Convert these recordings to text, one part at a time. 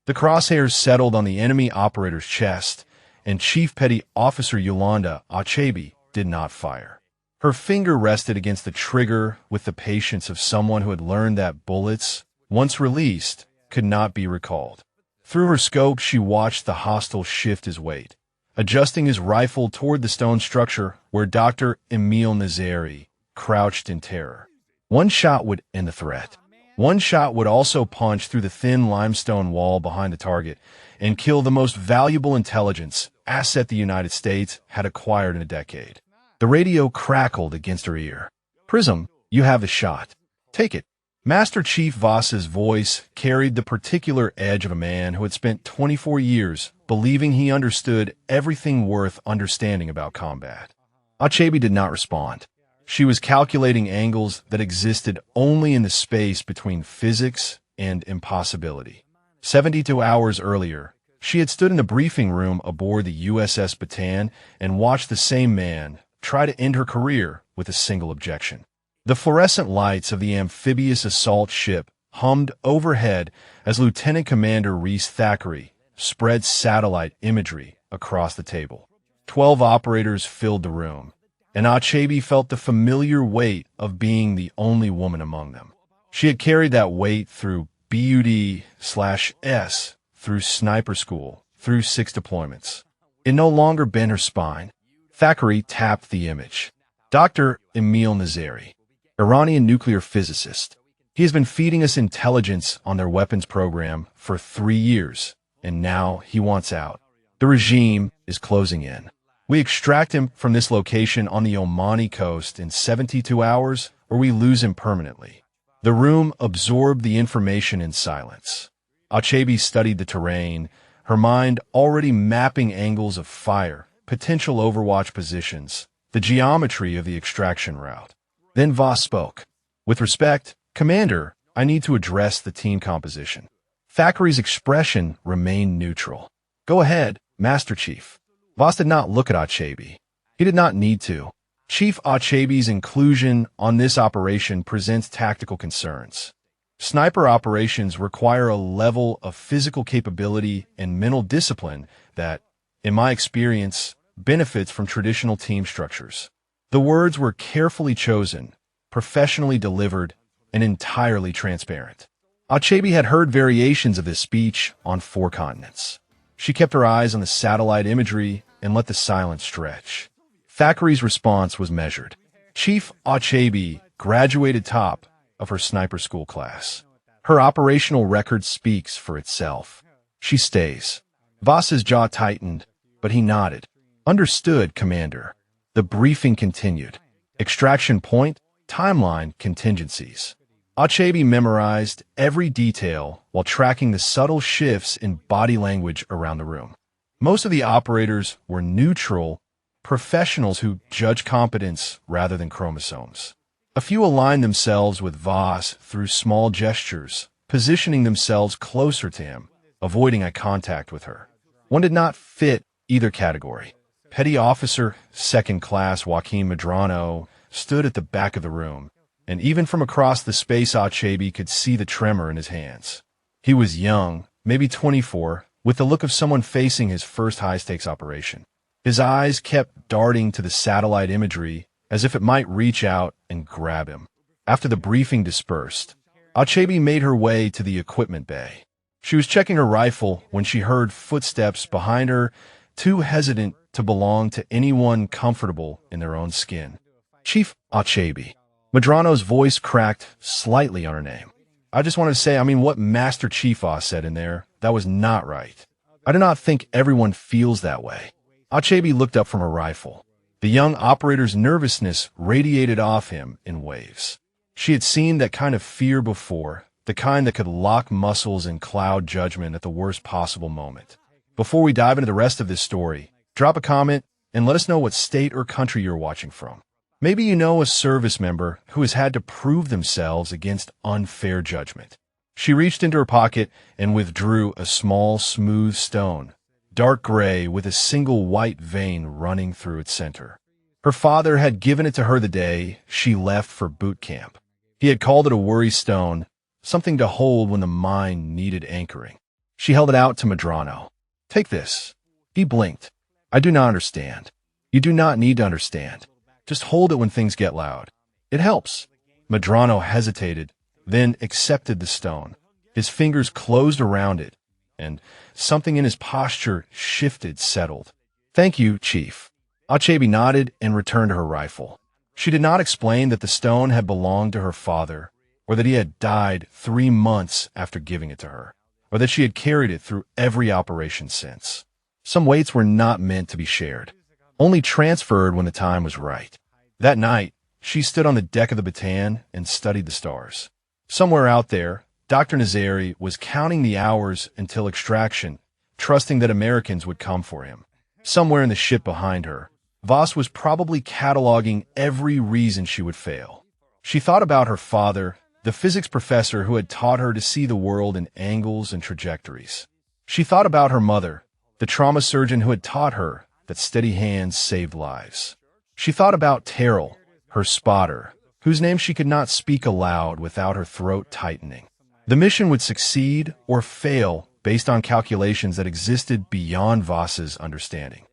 The crosshairs settled on the enemy operator's chest, and Chief Petty Officer Yolanda Achebe did not fire. Her finger rested against the trigger with the patience of someone who had learned that bullets, once released, could not be recalled. Through her scope, she watched the hostile shift his weight, adjusting his rifle toward the stone structure where Dr. Emil Nazari crouched in terror. One shot would end the threat. One shot would also punch through the thin limestone wall behind the target and kill the most valuable intelligence asset the United States had acquired in a decade. The radio crackled against her ear. "Prism, you have the shot. Take it." Master Chief Voss's voice carried the particular edge of a man who had spent 24 years believing he understood everything worth understanding about combat. Achebe did not respond. She was calculating angles that existed only in the space between physics and impossibility. 72 hours earlier, she had stood in the briefing room aboard the USS Bataan and watched the same man try to end her career with a single objection. The fluorescent lights of the amphibious assault ship hummed overhead as Lieutenant Commander Reese Thackeray spread satellite imagery across the table. 12 operators filled the room, and Achebe felt the familiar weight of being the only woman among them. She had carried that weight through BUD/S, through sniper school, through 6 deployments. It no longer bent her spine. Thackeray tapped the image. Dr. Emil Nazari, Iranian nuclear physicist. He has been feeding us intelligence on their weapons program for 3 years, and now he wants out. The regime is closing in. We extract him from this location on the Omani coast in 72 hours, or we lose him permanently. The room absorbed the information in silence. Achebe studied the terrain, her mind already mapping angles of fire, potential overwatch positions, the geometry of the extraction route. Then Voss spoke. "With respect, Commander, I need to address the team composition." Thackeray's expression remained neutral. "Go ahead, Master Chief." Voss did not look at Achebe. He did not need to. Chief Achebe's inclusion on this operation presents tactical concerns. Sniper operations require a level of physical capability and mental discipline that, in my experience, benefits from traditional team structures. The words were carefully chosen, professionally delivered, and entirely transparent. Achebe had heard variations of this speech on 4 continents. She kept her eyes on the satellite imagery and let the silence stretch. Thackeray's response was measured. Chief Achebe graduated top of her sniper school class. Her operational record speaks for itself. She stays. Voss's jaw tightened, but he nodded. "Understood, Commander." The briefing continued. Extraction point, timeline, contingencies. Achebe memorized every detail while tracking the subtle shifts in body language around the room. Most of the operators were neutral, professionals who judge competence rather than chromosomes. A few aligned themselves with Voss through small gestures, positioning themselves closer to him, avoiding eye contact with her. One did not fit either category. Petty Officer Second Class Joaquin Medrano stood at the back of the room, and even from across the space Achebe could see the tremor in his hands. He was young, maybe 24, with the look of someone facing his first high-stakes operation. His eyes kept darting to the satellite imagery as if it might reach out and grab him. After the briefing dispersed, Achebe made her way to the equipment bay. She was checking her rifle when she heard footsteps behind her, too hesitant to belong to anyone comfortable in their own skin. "Chief Achebe." Medrano's voice cracked slightly on her name. "I just wanted to say, what Master Chief Voss said in there, that was not right. I do not think everyone feels that way." Achebe looked up from her rifle. The young operator's nervousness radiated off him in waves. She had seen that kind of fear before, the kind that could lock muscles and cloud judgment at the worst possible moment. Before we dive into the rest of this story, drop a comment and let us know what state or country you're watching from. Maybe you know a service member who has had to prove themselves against unfair judgment. She reached into her pocket and withdrew a small, smooth stone, dark gray with a single white vein running through its center. Her father had given it to her the day she left for boot camp. He had called it a worry stone, something to hold when the mind needed anchoring. She held it out to Medrano. Take this. He blinked. I do not understand. You do not need to understand. Just hold it when things get loud. It helps. Medrano hesitated, then accepted the stone. His fingers closed around it, and something in his posture shifted, settled. Thank you, Chief. Achebe nodded and returned to her rifle. She did not explain that the stone had belonged to her father, or that he had died 3 months after giving it to her, or that she had carried it through every operation since. Some weights were not meant to be shared, only transferred when the time was right. That night, she stood on the deck of the Bataan and studied the stars. Somewhere out there, Dr. Nazari was counting the hours until extraction, trusting that Americans would come for him. Somewhere in the ship behind her, Voss was probably cataloging every reason she would fail. She thought about her father, the physics professor who had taught her to see the world in angles and trajectories. She thought about her mother, the trauma surgeon who had taught her that steady hands saved lives. She thought about Terrell, her spotter, whose name she could not speak aloud without her throat tightening. The mission would succeed or fail based on calculations that existed beyond Voss's understanding.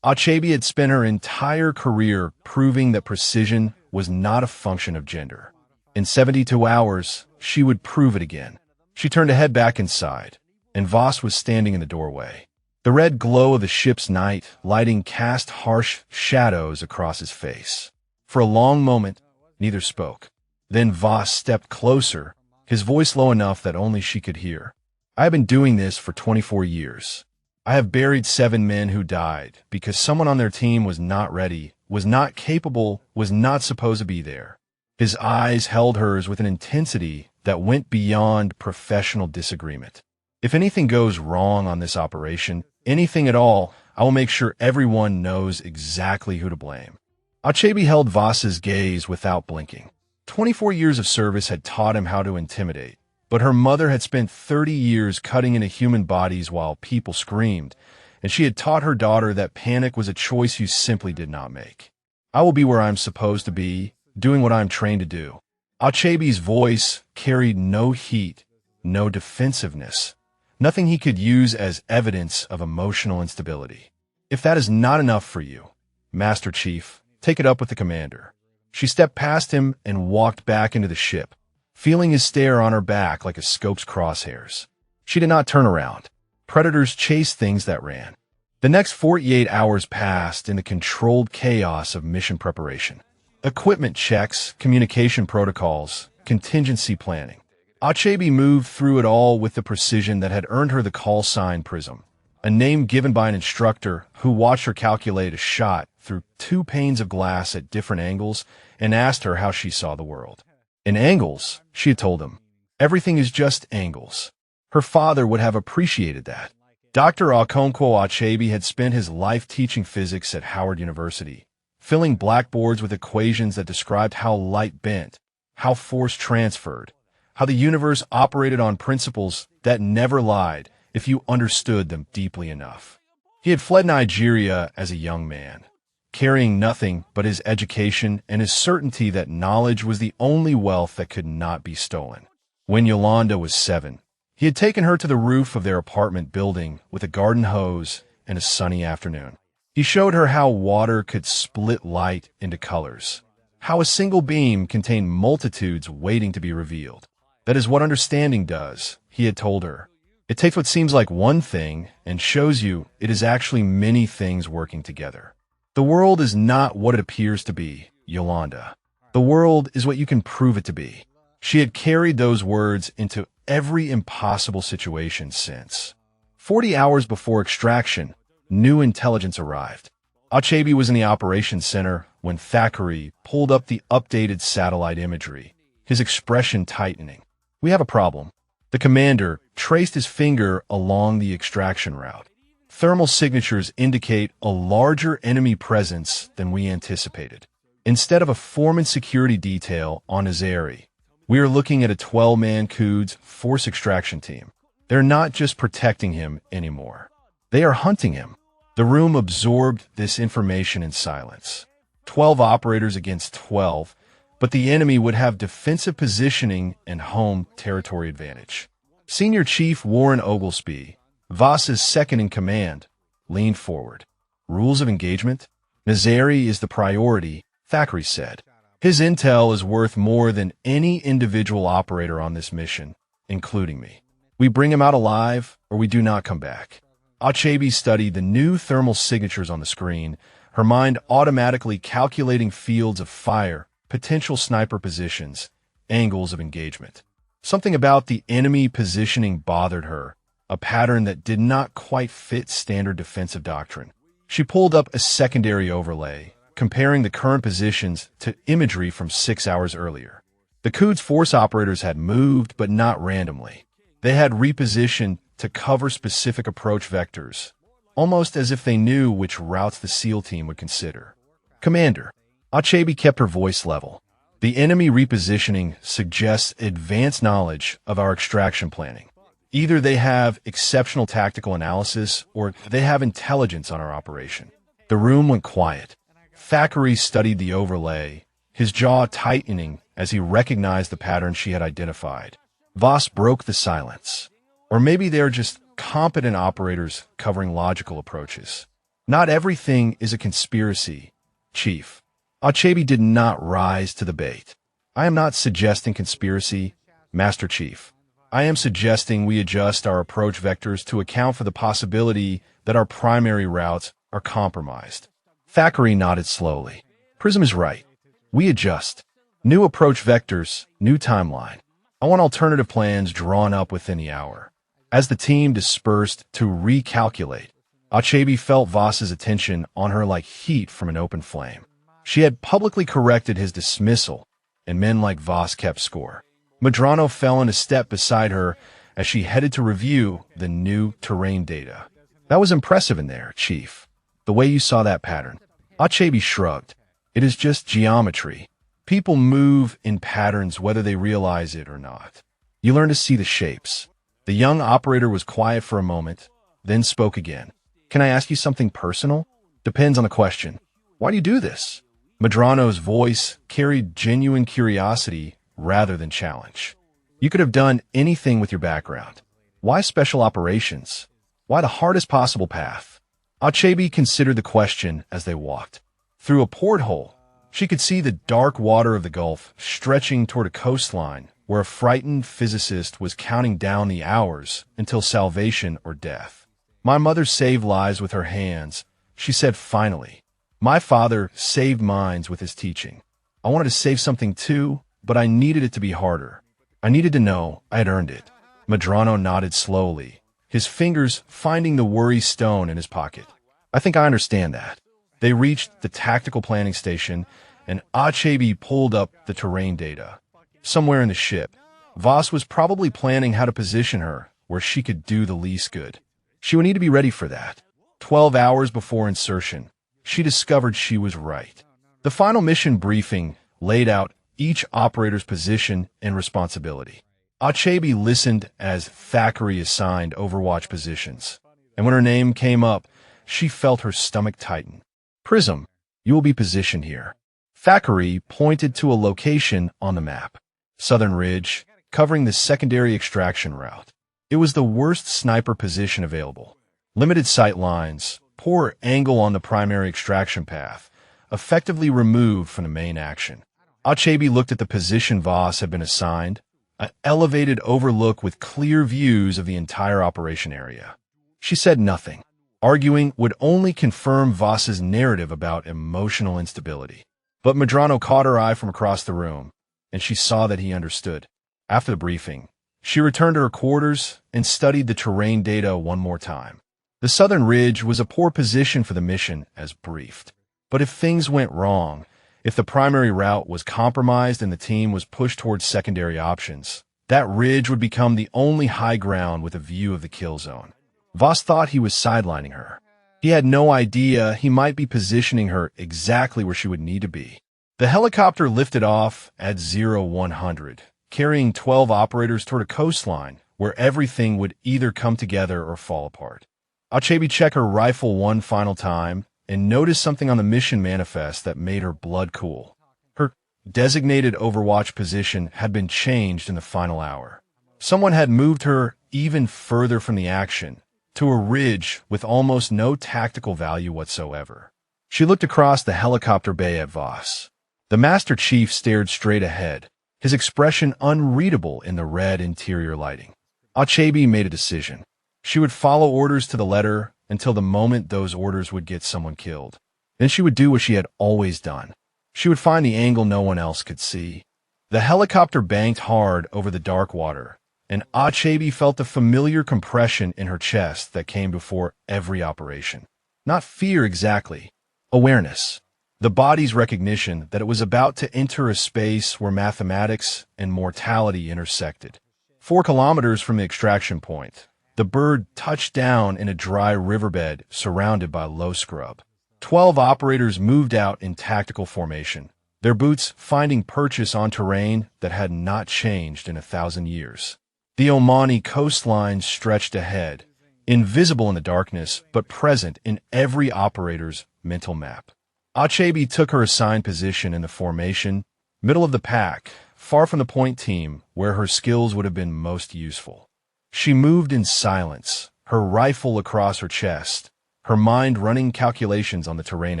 Achebe had spent her entire career proving that precision was not a function of gender. In 72 hours, she would prove it again. She turned to head back inside, and Voss was standing in the doorway. The red glow of the ship's night lighting cast harsh shadows across his face. For a long moment, neither spoke. Then Voss stepped closer, his voice low enough that only she could hear. I have been doing this for 24 years. I have buried 7 men who died because someone on their team was not ready, was not capable, was not supposed to be there. His eyes held hers with an intensity that went beyond professional disagreement. If anything goes wrong on this operation, anything at all, I will make sure everyone knows exactly who to blame. Achebe held Voss's gaze without blinking. 24 years of service had taught him how to intimidate, but her mother had spent 30 years cutting into human bodies while people screamed, and she had taught her daughter that panic was a choice you simply did not make. I will be where I'm supposed to be, doing what I'm trained to do. Achebe's voice carried no heat, no defensiveness, nothing he could use as evidence of emotional instability. If that is not enough for you, Master Chief, take it up with the commander. She stepped past him and walked back into the ship, feeling his stare on her back like a scope's crosshairs. She did not turn around. Predators chased things that ran. The next 48 hours passed in the controlled chaos of mission preparation. Equipment checks, communication protocols, contingency planning. Achebe moved through it all with the precision that had earned her the call sign Prism, a name given by an instructor who watched her calculate a shot through 2 panes of glass at different angles and asked her how she saw the world. In angles, she had told him, everything is just angles. Her father would have appreciated that. Dr. Okonkwo Achebe had spent his life teaching physics at Howard University, filling blackboards with equations that described how light bent, how force transferred, how the universe operated on principles that never lied if you understood them deeply enough. He had fled Nigeria as a young man, carrying nothing but his education and his certainty that knowledge was the only wealth that could not be stolen. When Yolanda was 7, he had taken her to the roof of their apartment building with a garden hose and a sunny afternoon. He showed her how water could split light into colors, how a single beam contained multitudes waiting to be revealed. That is what understanding does, he had told her. It takes what seems like one thing and shows you it is actually many things working together. The world is not what it appears to be, Yolanda. The world is what you can prove it to be. She had carried those words into every impossible situation since. 40 hours before extraction, new intelligence arrived. Achebe was in the operations center when Thackeray pulled up the updated satellite imagery, his expression tightening. We have a problem. The commander traced his finger along the extraction route. Thermal signatures indicate a larger enemy presence than we anticipated. Instead of a foreman security detail on Nazari, we are looking at a 12-man Quds force extraction team. They're not just protecting him anymore. They are hunting him. The room absorbed this information in silence. 12 operators against 12, but the enemy would have defensive positioning and home territory advantage. Senior Chief Warren Oglesby, Voss's second-in-command, leaned forward. Rules of engagement? Nazari is the priority, Thackeray said. His intel is worth more than any individual operator on this mission, including me. We bring him out alive, or we do not come back. Achebe studied the new thermal signatures on the screen, her mind automatically calculating fields of fire, potential sniper positions, angles of engagement. Something about the enemy positioning bothered her, a pattern that did not quite fit standard defensive doctrine. She pulled up a secondary overlay, comparing the current positions to imagery from 6 hours earlier. The Quds Force operators had moved, but not randomly. They had repositioned to cover specific approach vectors, almost as if they knew which routes the SEAL team would consider. Commander, Achebe kept her voice level. The enemy repositioning suggests advanced knowledge of our extraction planning. Either they have exceptional tactical analysis or they have intelligence on our operation. The room went quiet. Thackeray studied the overlay, his jaw tightening as he recognized the pattern she had identified. Voss broke the silence. Or maybe they're just competent operators covering logical approaches. Not everything is a conspiracy, Chief. Achebe did not rise to the bait. I am not suggesting conspiracy, Master Chief. I am suggesting we adjust our approach vectors to account for the possibility that our primary routes are compromised. Thackeray nodded slowly. Prism is right. We adjust. New approach vectors, new timeline. I want alternative plans drawn up within the hour. As the team dispersed to recalculate, Achebe felt Voss's attention on her like heat from an open flame. She had publicly corrected his dismissal, and men like Voss kept score. Medrano fell in a step beside her as she headed to review the new terrain data. That was impressive in there, Chief. The way you saw that pattern. Achebe shrugged. It is just geometry. People move in patterns whether they realize it or not. You learn to see the shapes. The young operator was quiet for a moment, then spoke again. Can I ask you something personal? Depends on the question. Why do you do this? Medrano's voice carried genuine curiosity rather than challenge. You could have done anything with your background. Why special operations? Why the hardest possible path? Achebe considered the question as they walked. Through a porthole, she could see the dark water of the Gulf stretching toward a coastline where a frightened physicist was counting down the hours until salvation or death. My mother saved lives with her hands, she said finally. My father saved minds with his teaching. I wanted to save something too, but I needed it to be harder. I needed to know I had earned it. Medrano nodded slowly, his fingers finding the worry stone in his pocket. I think I understand that. They reached the tactical planning station, and Achebe pulled up the terrain data. Somewhere in the ship, Voss was probably planning how to position her where she could do the least good. She would need to be ready for that. 12 hours before insertion, she discovered she was right. The final mission briefing laid out each operator's position and responsibility. Achebe listened as Thackeray assigned Overwatch positions, and when her name came up, she felt her stomach tighten. Prism, you will be positioned here. Thackeray pointed to a location on the map. Southern Ridge, covering the secondary extraction route. It was the worst sniper position available. Limited sight lines, poor angle on the primary extraction path, effectively removed from the main action. Achebe looked at the position Voss had been assigned, an elevated overlook with clear views of the entire operation area. She said nothing. Arguing would only confirm Voss's narrative about emotional instability. But Medrano caught her eye from across the room, and she saw that he understood. After the briefing, she returned to her quarters and studied the terrain data one more time. The Southern Ridge was a poor position for the mission as briefed. But if things went wrong, if the primary route was compromised and the team was pushed towards secondary options, that ridge would become the only high ground with a view of the kill zone. Voss thought he was sidelining her. He had no idea he might be positioning her exactly where she would need to be. The helicopter lifted off at 0100, carrying 12 operators toward a coastline where everything would either come together or fall apart. Achebe checked her rifle one final time and noticed something on the mission manifest that made her blood cool. Her designated Overwatch position had been changed in the final hour. Someone had moved her even further from the action, to a ridge with almost no tactical value whatsoever. She looked across the helicopter bay at Voss. The Master Chief stared straight ahead, his expression unreadable in the red interior lighting. Achebe made a decision. She would follow orders to the letter until the moment those orders would get someone killed. Then she would do what she had always done. She would find the angle no one else could see. The helicopter banked hard over the dark water, and Achebe felt the familiar compression in her chest that came before every operation. Not fear exactly, awareness. The body's recognition that it was about to enter a space where mathematics and mortality intersected. 4 kilometers from the extraction point, the bird touched down in a dry riverbed surrounded by low scrub. 12 operators moved out in tactical formation, their boots finding purchase on terrain that had not changed in 1,000 years. The Omani coastline stretched ahead, invisible in the darkness but present in every operator's mental map. Achebe took her assigned position in the formation, middle of the pack, far from the point team where her skills would have been most useful. She moved in silence, her rifle across her chest, her mind running calculations on the terrain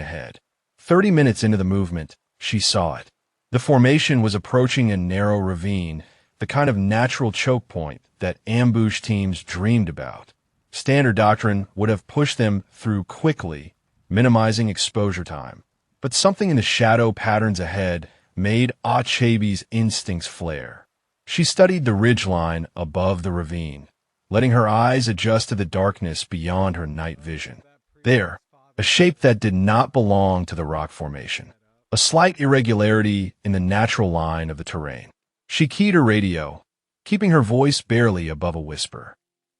ahead. 30 minutes into the movement, she saw it. The formation was approaching a narrow ravine, the kind of natural choke point that ambush teams dreamed about. Standard doctrine would have pushed them through quickly, minimizing exposure time. But something in the shadow patterns ahead made Achebe's instincts flare. She studied the ridgeline above the ravine, letting her eyes adjust to the darkness beyond her night vision. There, a shape that did not belong to the rock formation. A slight irregularity in the natural line of the terrain. She keyed her radio, keeping her voice barely above a whisper.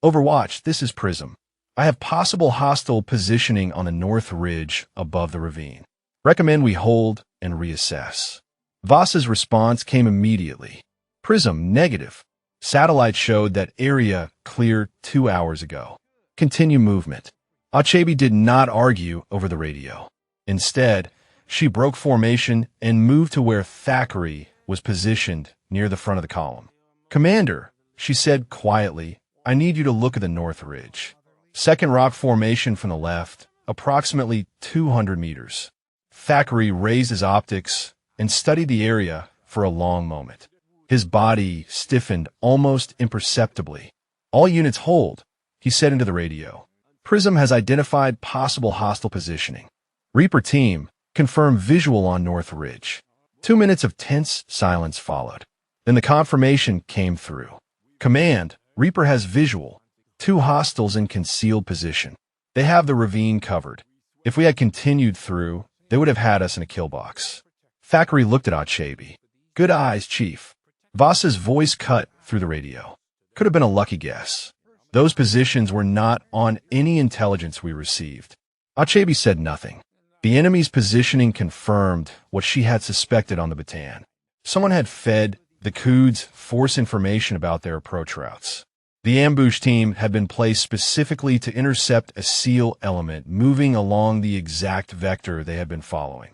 Overwatch, this is Prism. I have possible hostile positioning on the north ridge above the ravine. Recommend we hold and reassess. Voss's response came immediately. Prism, negative. Satellite showed that area clear 2 hours ago. Continue movement. Achebe did not argue over the radio. Instead, she broke formation and moved to where Thackeray was positioned near the front of the column. Commander, she said quietly, I need you to look at the north ridge. Second rock formation from the left, approximately 200 meters. Thackeray raised his optics and studied the area for a long moment. His body stiffened almost imperceptibly. All units hold, he said into the radio. Prism has identified possible hostile positioning. Reaper team, confirm visual on North Ridge. 2 minutes of tense silence followed. Then the confirmation came through. Command, Reaper has visual. 2 hostiles in concealed position. They have the ravine covered. If we had continued through, they would have had us in a kill box. Thackeray looked at Achebe. Good eyes, Chief. Voss's voice cut through the radio. Could have been a lucky guess. Those positions were not on any intelligence we received. Achebe said nothing. The enemy's positioning confirmed what she had suspected on the Bataan. Someone had fed the Coods false information about their approach routes. The ambush team had been placed specifically to intercept a SEAL element moving along the exact vector they had been following.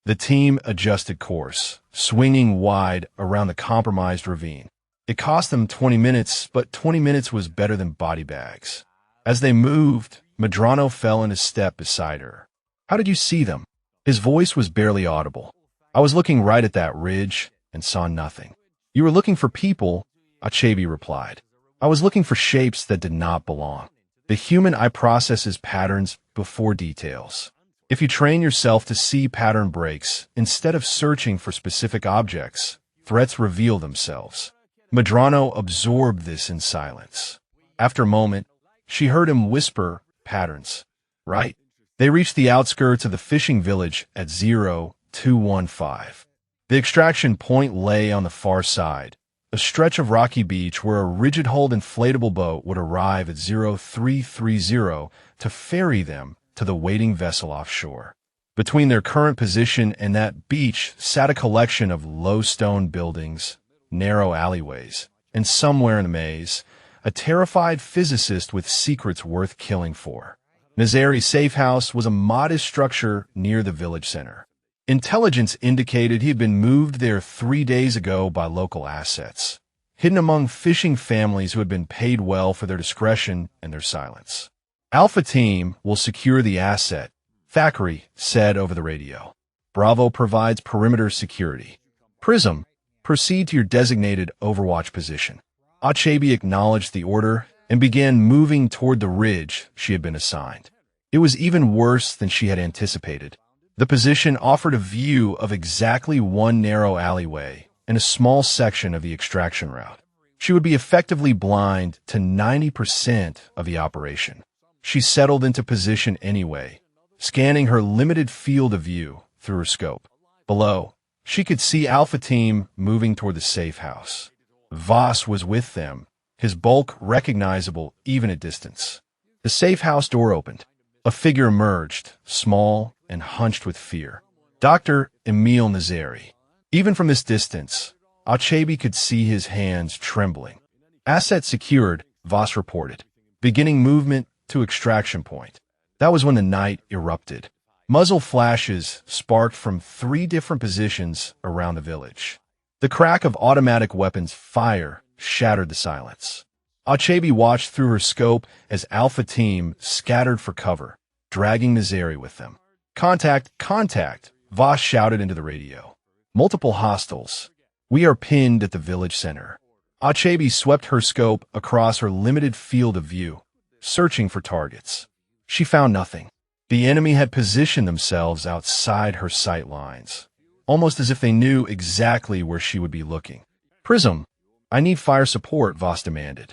The team adjusted course, swinging wide around the compromised ravine. It cost them 20 minutes, but 20 minutes was better than body bags. As they moved, Medrano fell into step beside her. How did you see them? His voice was barely audible. I was looking right at that ridge and saw nothing. You were looking for people, Achebe replied. I was looking for shapes that did not belong. The human eye processes patterns before details. If you train yourself to see pattern breaks, instead of searching for specific objects, threats reveal themselves. Medrano absorbed this in silence. After a moment, she heard him whisper, patterns. Right. They reached the outskirts of the fishing village at 0215. The extraction point lay on the far side, a stretch of rocky beach where a rigid-hulled inflatable boat would arrive at 0330 to ferry them to the waiting vessel offshore. Between their current position and that beach sat a collection of low stone buildings, narrow alleyways, and somewhere in the maze, a terrified physicist with secrets worth killing for. Nazari's safe house was a modest structure near the village center. Intelligence indicated he had been moved there 3 days ago by local assets. hidden among fishing families who had been paid well for their discretion and their silence. Alpha Team will secure the asset, Thackeray said over the radio. Bravo provides perimeter security. Prism, proceed to your designated overwatch position. Achabi acknowledged the order and began moving toward the ridge she had been assigned. It was even worse than she had anticipated. The position offered a view of exactly one narrow alleyway and a small section of the extraction route. She would be effectively blind to 90% of the operation. She settled into position anyway, scanning her limited field of view through her scope. Below, she could see Alpha Team moving toward the safe house. Voss was with them, his bulk recognizable even at distance. The safe house door opened. A figure emerged, small and hunched with fear. Dr. Emil Nazari. Even from this distance, Achabi could see his hands trembling. Asset secured, Voss reported. Beginning movement to extraction point. That was when the night erupted. Muzzle flashes sparked from 3 different positions around the village. The crack of automatic weapons fire shattered the silence. Achabi watched through her scope as Alpha Team scattered for cover, dragging Nazari with them. Contact, contact, Voss shouted into the radio. Multiple hostiles. We are pinned at the village center. Achabi swept her scope across her limited field of view, searching for targets. She found nothing. The enemy had positioned themselves outside her sight lines, almost as if they knew exactly where she would be looking. Prism, I need fire support, Voss demanded.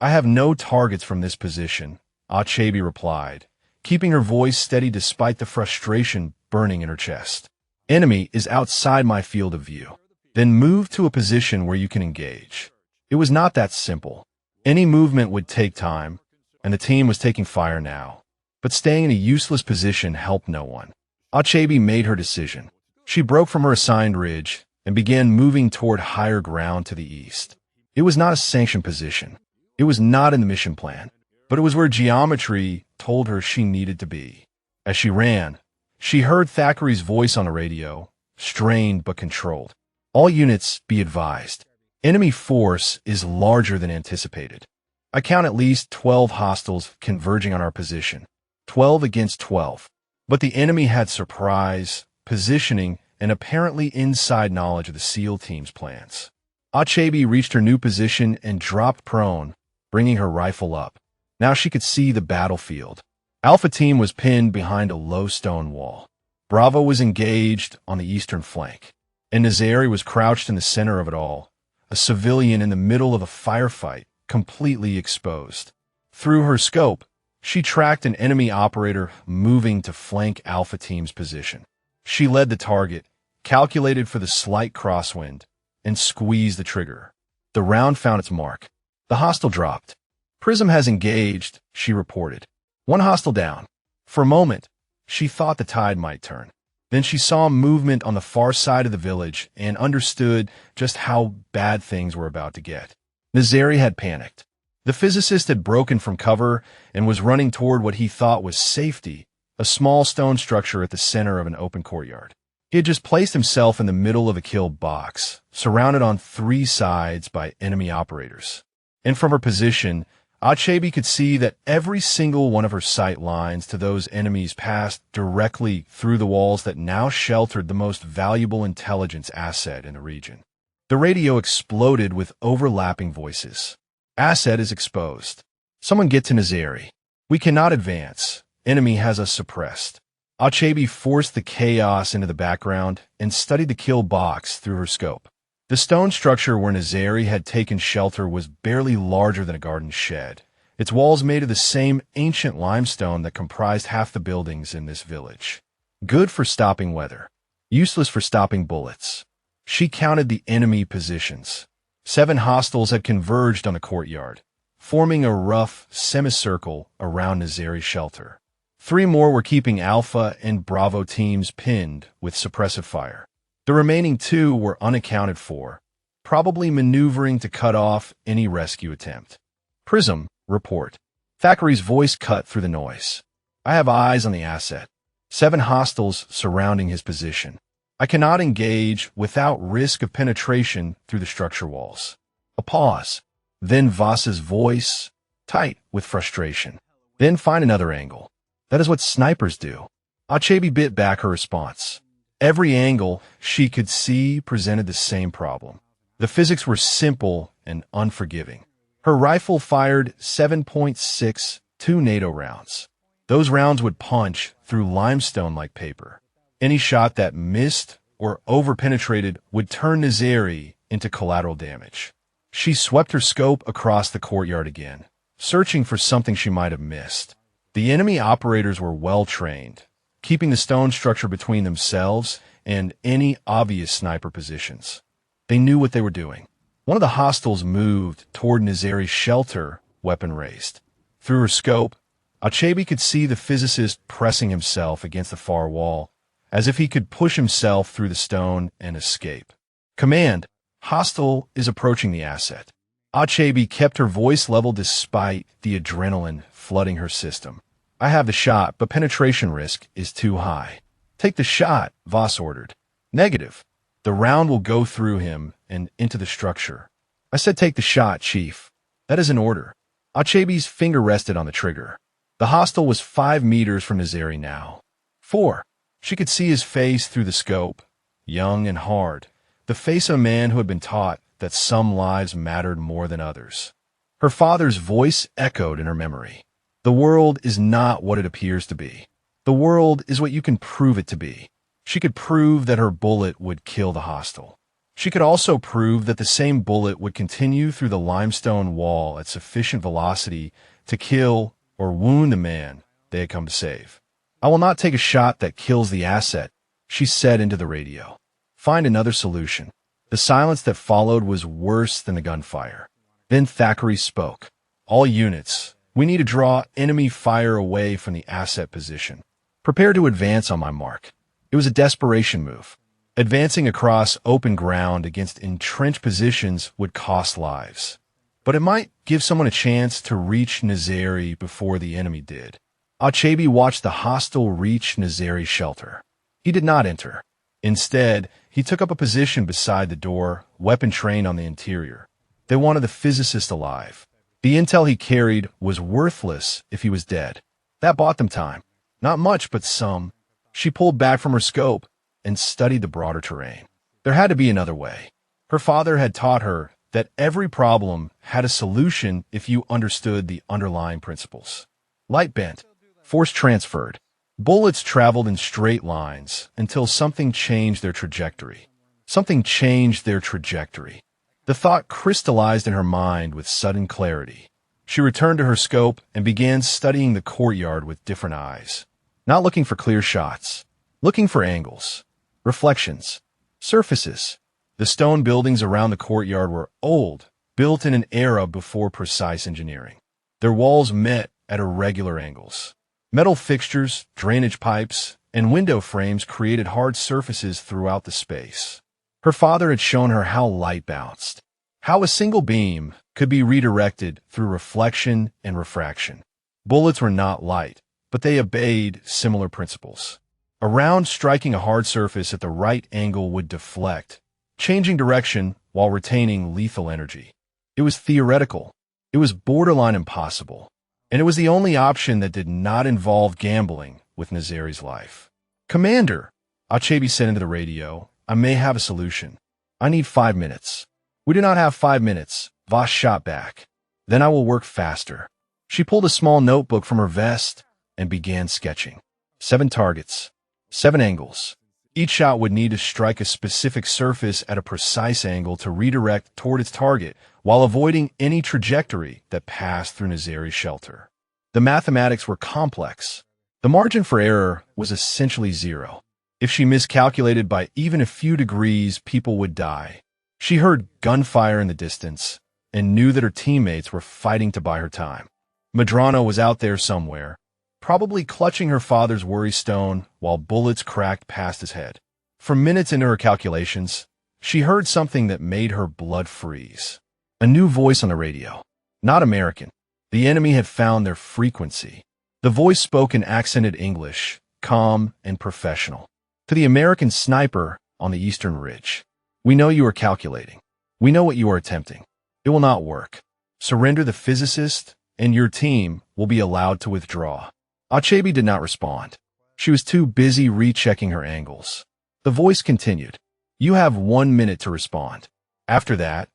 I have no targets from this position, Achabi replied, keeping her voice steady despite the frustration burning in her chest. Enemy is outside my field of view. Then move to a position where you can engage. It was not that simple. Any movement would take time, and the team was taking fire now. But staying in a useless position helped no one. Achabi made her decision. She broke from her assigned ridge and began moving toward higher ground to the east. It was not a sanctioned position. It was not in the mission plan, but it was where geometry told her she needed to be. As she ran, she heard Thackeray's voice on the radio, strained but controlled. All units be advised. Enemy force is larger than anticipated. I count at least 12 hostiles converging on our position. 12 against 12. But the enemy had surprise, positioning, and apparently inside knowledge of the SEAL team's plans. Achabi reached her new position and dropped prone, bringing her rifle up. Now she could see the battlefield. Alpha Team was pinned behind a low stone wall. Bravo was engaged on the eastern flank, and Nazari was crouched in the center of it all, a civilian in the middle of a firefight, completely exposed. Through her scope, she tracked an enemy operator moving to flank Alpha Team's position. She led the target, calculated for the slight crosswind, and squeezed the trigger. The round found its mark. The hostile dropped. Prism has engaged, she reported. 1 hostile down. For a moment, she thought the tide might turn. Then she saw movement on the far side of the village and understood just how bad things were about to get. Nazari had panicked. The physicist had broken from cover and was running toward what he thought was safety, a small stone structure at the center of an open courtyard. He had just placed himself in the middle of a kill box, surrounded on 3 sides by enemy operators. And from her position, Achabi could see that every single one of her sight lines to those enemies passed directly through the walls that now sheltered the most valuable intelligence asset in the region. The radio exploded with overlapping voices. Asset is exposed. Someone get to Nazari. We cannot advance. Enemy has us suppressed. Achabi forced the chaos into the background and studied the kill box through her scope. The stone structure where Nazari had taken shelter was barely larger than a garden shed, its walls made of the same ancient limestone that comprised half the buildings in this village. Good for stopping weather, useless for stopping bullets. She counted the enemy positions. 7 hostiles had converged on the courtyard, forming a rough semicircle around Nazari's shelter. 3 more were keeping Alpha and Bravo teams pinned with suppressive fire. The remaining 2 were unaccounted for, probably maneuvering to cut off any rescue attempt. Prism, report. Thackeray's voice cut through the noise. I have eyes on the asset. 7 hostiles surrounding his position. I cannot engage without risk of penetration through the structure walls. A pause. Then Voss's voice, tight with frustration. Then find another angle. That is what snipers do. Achebe bit back her response. Every angle she could see presented the same problem. The physics were simple and unforgiving. Her rifle fired 7.62 NATO rounds. Those rounds would punch through limestone like paper. Any shot that missed or over-penetrated would turn Nazeri into collateral damage. She swept her scope across the courtyard again, searching for something she might have missed. The enemy operators were well-trained, keeping the stone structure between themselves and any obvious sniper positions. They knew what they were doing. One of the hostiles moved toward Nazeri's shelter, weapon raised. Through her scope, Achebe could see the physicist pressing himself against the far wall, as if he could push himself through the stone and escape. Command, hostile is approaching the asset. Achebe kept her voice level despite the adrenaline flooding her system. I have the shot, but penetration risk is too high. Take the shot, Voss ordered. Negative. The round will go through him and into the structure. I said take the shot, Chief. That is an order. Achebe's finger rested on the trigger. The hostile was 5 meters from Nazeri now. 4. She could see his face through the scope. Young and hard. The face of a man who had been taught that some lives mattered more than others. Her father's voice echoed in her memory. The world is not what it appears to be. The world is what you can prove it to be. She could prove that her bullet would kill the hostile. She could also prove that the same bullet would continue through the limestone wall at sufficient velocity to kill or wound the man they had come to save. I will not take a shot that kills the asset, she said into the radio. Find another solution. The silence that followed was worse than the gunfire. Then Thackeray spoke. All units, we need to draw enemy fire away from the asset position. Prepare to advance on my mark. It was a desperation move. Advancing across open ground against entrenched positions would cost lives. But it might give someone a chance to reach Nazeri before the enemy did. Achebe watched the hostile reach Nazeri's shelter. He did not enter. Instead, he took up a position beside the door, weapon trained on the interior. They wanted the physicist alive. The intel he carried was worthless if he was dead. That bought them time. Not much, but some. She pulled back from her scope and studied the broader terrain. There had to be another way. Her father had taught her that every problem had a solution if you understood the underlying principles. Light bent, force transferred. Bullets traveled in straight lines until something changed their trajectory. Something changed their trajectory. The thought crystallized in her mind with sudden clarity. She returned to her scope and began studying the courtyard with different eyes. Not looking for clear shots. Looking for angles. Reflections. Surfaces. The stone buildings around the courtyard were old, built in an era before precise engineering. Their walls met at irregular angles. Metal fixtures, drainage pipes, and window frames created hard surfaces throughout the space. Her father had shown her how light bounced, how a single beam could be redirected through reflection and refraction. Bullets were not light, but they obeyed similar principles. A round striking a hard surface at the right angle would deflect, changing direction while retaining lethal energy. It was theoretical. It was borderline impossible. And it was the only option that did not involve gambling with Nazeri's life. Commander, Achebe said into the radio, I may have a solution. I need 5 minutes. We do not have 5 minutes, Voss shot back. Then I will work faster. She pulled a small notebook from her vest and began sketching. 7 targets, 7 angles. Each shot would need to strike a specific surface at a precise angle to redirect toward its target while avoiding any trajectory that passed through Nazeri's shelter. The mathematics were complex. The margin for error was essentially 0. If she miscalculated by even a few degrees, people would die. She heard gunfire in the distance and knew that her teammates were fighting to buy her time. Madrano was out there somewhere, probably clutching her father's worry stone while bullets cracked past his head. For minutes into her calculations, she heard something that made her blood freeze. A new voice on the radio. Not American. The enemy had found their frequency. The voice spoke in accented English, calm and professional. To the American sniper on the Eastern Ridge. We know you are calculating. We know what you are attempting. It will not work. Surrender the physicist, and your team will be allowed to withdraw. Achebe did not respond. She was too busy rechecking her angles. The voice continued. You have 1 minute to respond. After that,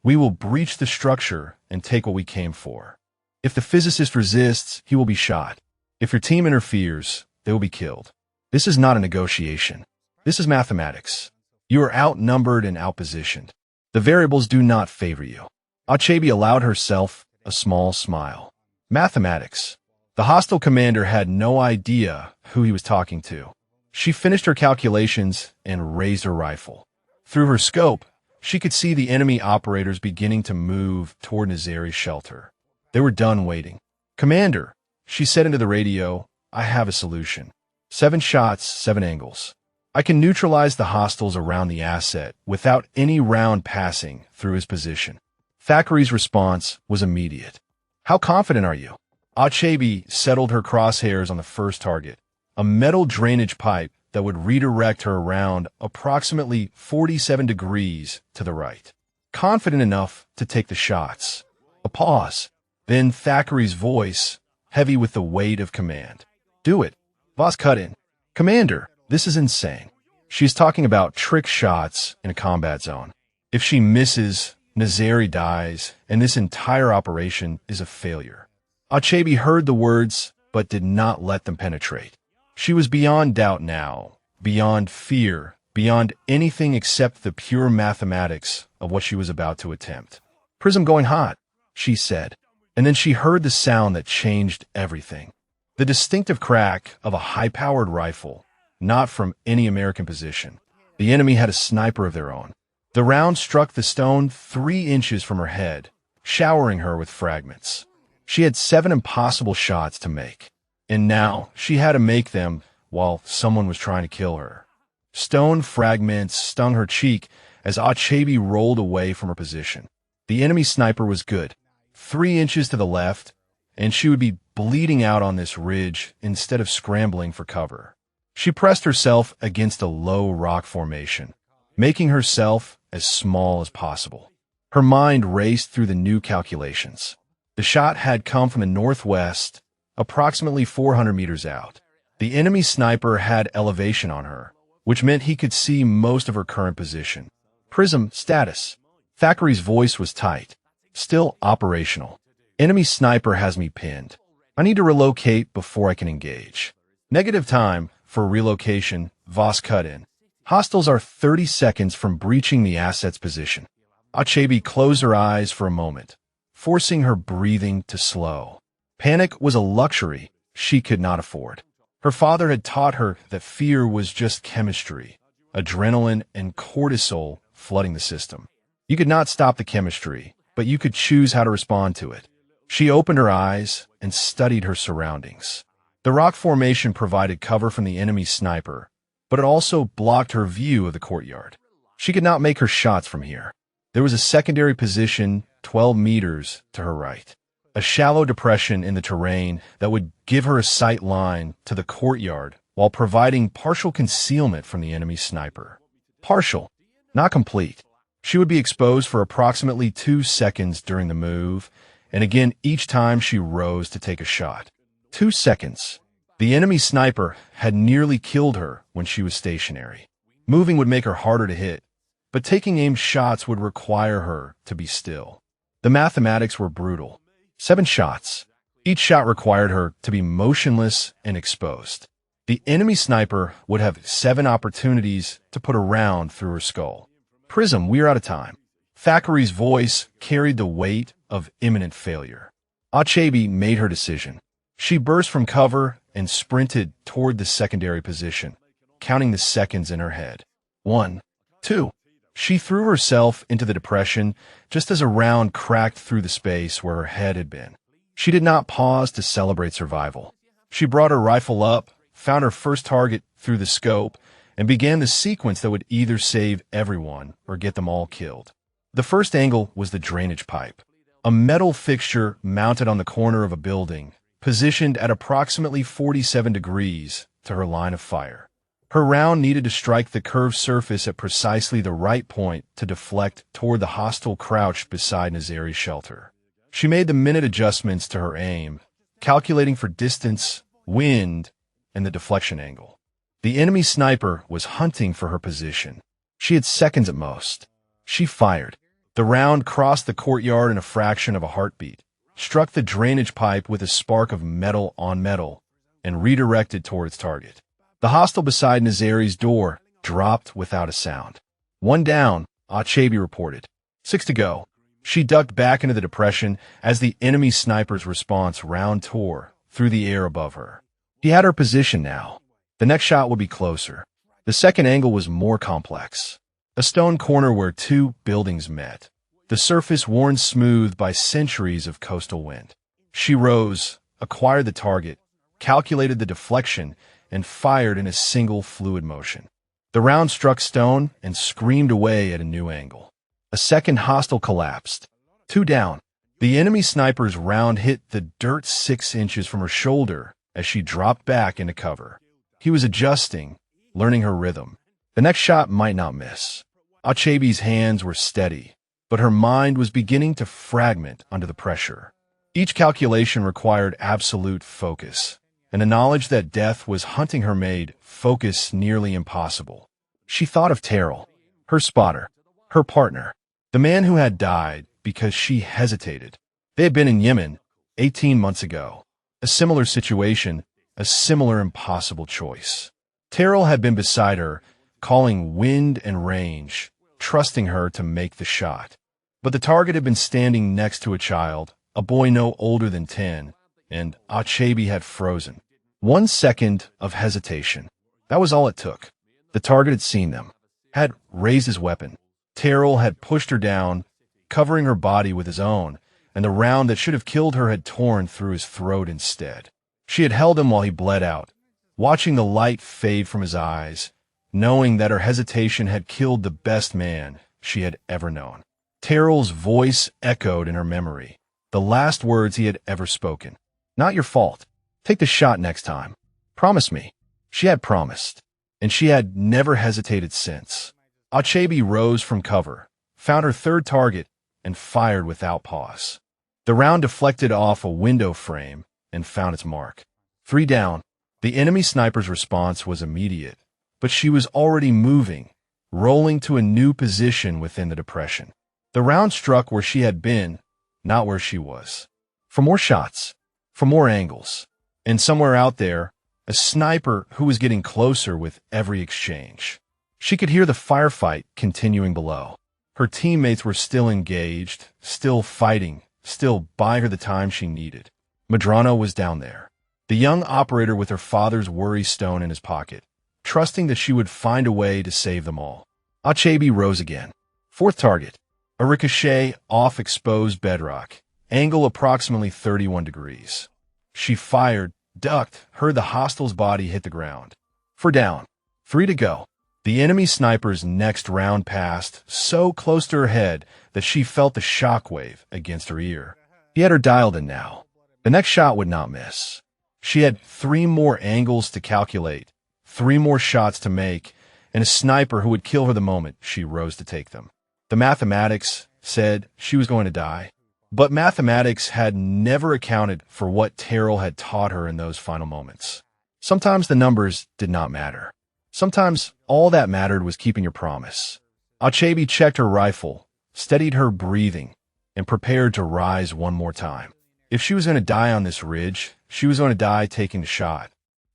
we will breach the structure and take what we came for. If the physicist resists, he will be shot. If your team interferes, they will be killed. This is not a negotiation. This is mathematics. You are outnumbered and outpositioned. The variables do not favor you. Achebe allowed herself a small smile. Mathematics. The hostile commander had no idea who he was talking to. She finished her calculations and raised her rifle. Through her scope, she could see the enemy operators beginning to move toward Nazari's shelter. They were done waiting. Commander, she said into the radio, I have a solution. 7 shots, 7 angles. I can neutralize the hostiles around the asset without any round passing through his position. Thackeray's response was immediate. How confident are you? Achebe settled her crosshairs on the first target, a metal drainage pipe that would redirect her around approximately 47 degrees to the right. Confident enough to take the shots. A pause. Then Thackeray's voice, heavy with the weight of command. Do it. Voss cut in. Commander, this is insane. She's talking about trick shots in a combat zone. If she misses, Nazari dies, and this entire operation is a failure. Achebe heard the words, but did not let them penetrate. She was beyond doubt now, beyond fear, beyond anything except the pure mathematics of what she was about to attempt. Prism going hot, she said, and then she heard the sound that changed everything. The distinctive crack of a high-powered rifle, not from any American position. The enemy had a sniper of their own. The round struck the stone 3 inches from her head, showering her with fragments. She had 7 impossible shots to make, and now she had to make them while someone was trying to kill her. Stone fragments stung her cheek as Achebe rolled away from her position. The enemy sniper was good, 3 inches to the left, and she would be bleeding out on this ridge instead of scrambling for cover. She pressed herself against a low rock formation, making herself as small as possible. Her mind raced through the new calculations. The shot had come from the northwest, approximately 400 meters out. The enemy sniper had elevation on her, which meant he could see most of her current position. Prism status. Thackeray's voice was tight, still operational. Enemy sniper has me pinned. I need to relocate before I can engage. Negative time for relocation, Voss cut in. Hostiles are 30 seconds from breaching the asset's position. Achebe closed her eyes for a moment, forcing her breathing to slow. Panic was a luxury she could not afford. Her father had taught her that fear was just chemistry, adrenaline and cortisol flooding the system. You could not stop the chemistry, but you could choose how to respond to it. She opened her eyes and studied her surroundings. The rock formation provided cover from the enemy sniper, but it also blocked her view of the courtyard. She could not make her shots from here. There was a secondary position 12 meters to her right, a shallow depression in the terrain that would give her a sight line to the courtyard while providing partial concealment from the enemy sniper. Partial, not complete. She would be exposed for approximately 2 seconds during the move, and again each time she rose to take a shot. 2 seconds. The enemy sniper had nearly killed her when she was stationary. Moving would make her harder to hit, but taking aimed shots would require her to be still. The mathematics were brutal. 7 shots. Each shot required her to be motionless and exposed. The enemy sniper would have 7 opportunities to put a round through her skull. Prism, we are out of time. Thackeray's voice carried the weight of imminent failure. Achebe made her decision. She burst from cover and sprinted toward the secondary position, counting the seconds in her head. 1, 2. She threw herself into the depression just as a round cracked through the space where her head had been. She did not pause to celebrate survival. She brought her rifle up, found her first target through the scope, and began the sequence that would either save everyone or get them all killed. The first angle was the drainage pipe, a metal fixture mounted on the corner of a building, positioned at approximately 47 degrees to her line of fire. Her round needed to strike the curved surface at precisely the right point to deflect toward the hostile crouched beside Nazari's shelter. She made the minute adjustments to her aim, calculating for distance, wind, and the deflection angle. The enemy sniper was hunting for her position. She had seconds at most. She fired. The round crossed the courtyard in a fraction of a heartbeat, struck the drainage pipe with a spark of metal on metal, and redirected toward its target. The hostile beside Nazari's door dropped without a sound. 1 down, Achebe reported. 6 to go. She ducked back into the depression as the enemy sniper's response round tore through the air above her. She had her position now. The next shot would be closer. The second angle was more complex. A stone corner where 2 buildings met. The surface worn smooth by centuries of coastal wind. She rose, acquired the target, calculated the deflection, and fired in a single fluid motion. The round struck stone and screamed away at a new angle. A second hostile collapsed. 2 down. The enemy sniper's round hit the dirt 6 inches from her shoulder as she dropped back into cover. He was adjusting, learning her rhythm. The next shot might not miss. Achebe's hands were steady, but her mind was beginning to fragment under the pressure. Each calculation required absolute focus, and the knowledge that death was hunting her made focus nearly impossible. She thought of Terrell, her spotter, her partner, the man who had died because she hesitated. They had been in Yemen 18 months ago. A similar situation, a similar impossible choice. Terrell had been beside her, calling wind and range, trusting her to make the shot. But the target had been standing next to a child, a boy no older than 10, and Achebe had frozen. 1 second of hesitation. That was all it took. The target had seen them, had raised his weapon. Terrell had pushed her down, covering her body with his own, and the round that should have killed her had torn through his throat instead. She had held him while he bled out, watching the light fade from his eyes, knowing that her hesitation had killed the best man she had ever known. Terrell's voice echoed in her memory, the last words he had ever spoken. Not your fault. Take the shot next time. Promise me. She had promised, and she had never hesitated since. Achebe rose from cover, found her third target, and fired without pause. The round deflected off a window frame and found its mark. 3 down. The enemy sniper's response was immediate, but she was already moving, rolling to a new position within the depression. The round struck where she had been, not where she was. For more shots, for more angles, and somewhere out there, a sniper who was getting closer with every exchange. She could hear the firefight continuing below. Her teammates were still engaged, still fighting, still buying her the time she needed. Madrano was down there, the young operator with her father's worry stone in his pocket, trusting that she would find a way to save them all. Achebe rose again. 4th target, a ricochet off exposed bedrock, angle approximately 31 degrees. She fired, ducked, heard the hostile's body hit the ground. 4 down. 3 to go. The enemy sniper's next round passed so close to her head that she felt the shockwave against her ear. He had her dialed in now. The next shot would not miss. She had 3 more angles to calculate, 3 more shots to make, and a sniper who would kill her the moment she rose to take them. The mathematics said she was going to die, but mathematics had never accounted for what Terrell had taught her in those final moments. Sometimes the numbers did not matter. Sometimes all that mattered was keeping your promise. Achebe checked her rifle, steadied her breathing, and prepared to rise one more time. If she was going to die on this ridge, she was going to die taking the shot,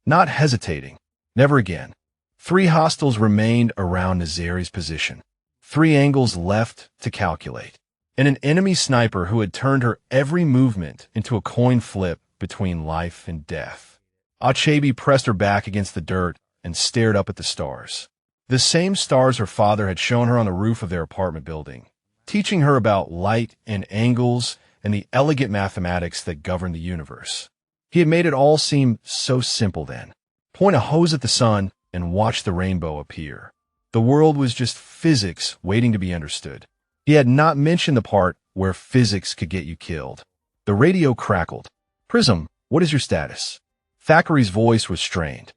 not hesitating. Never again. 3 hostiles remained around Nazari's position. 3 angles left to calculate, and an enemy sniper who had turned her every movement into a coin flip between life and death. Achebe pressed her back against the dirt and stared up at the stars. The same stars her father had shown her on the roof of their apartment building, teaching her about light and angles and the elegant mathematics that govern the universe. He had made it all seem so simple then. Point a hose at the sun and watch the rainbow appear. The world was just physics waiting to be understood. He had not mentioned the part where physics could get you killed. The radio crackled. "Prism, what is your status?" Thackeray's voice was strained.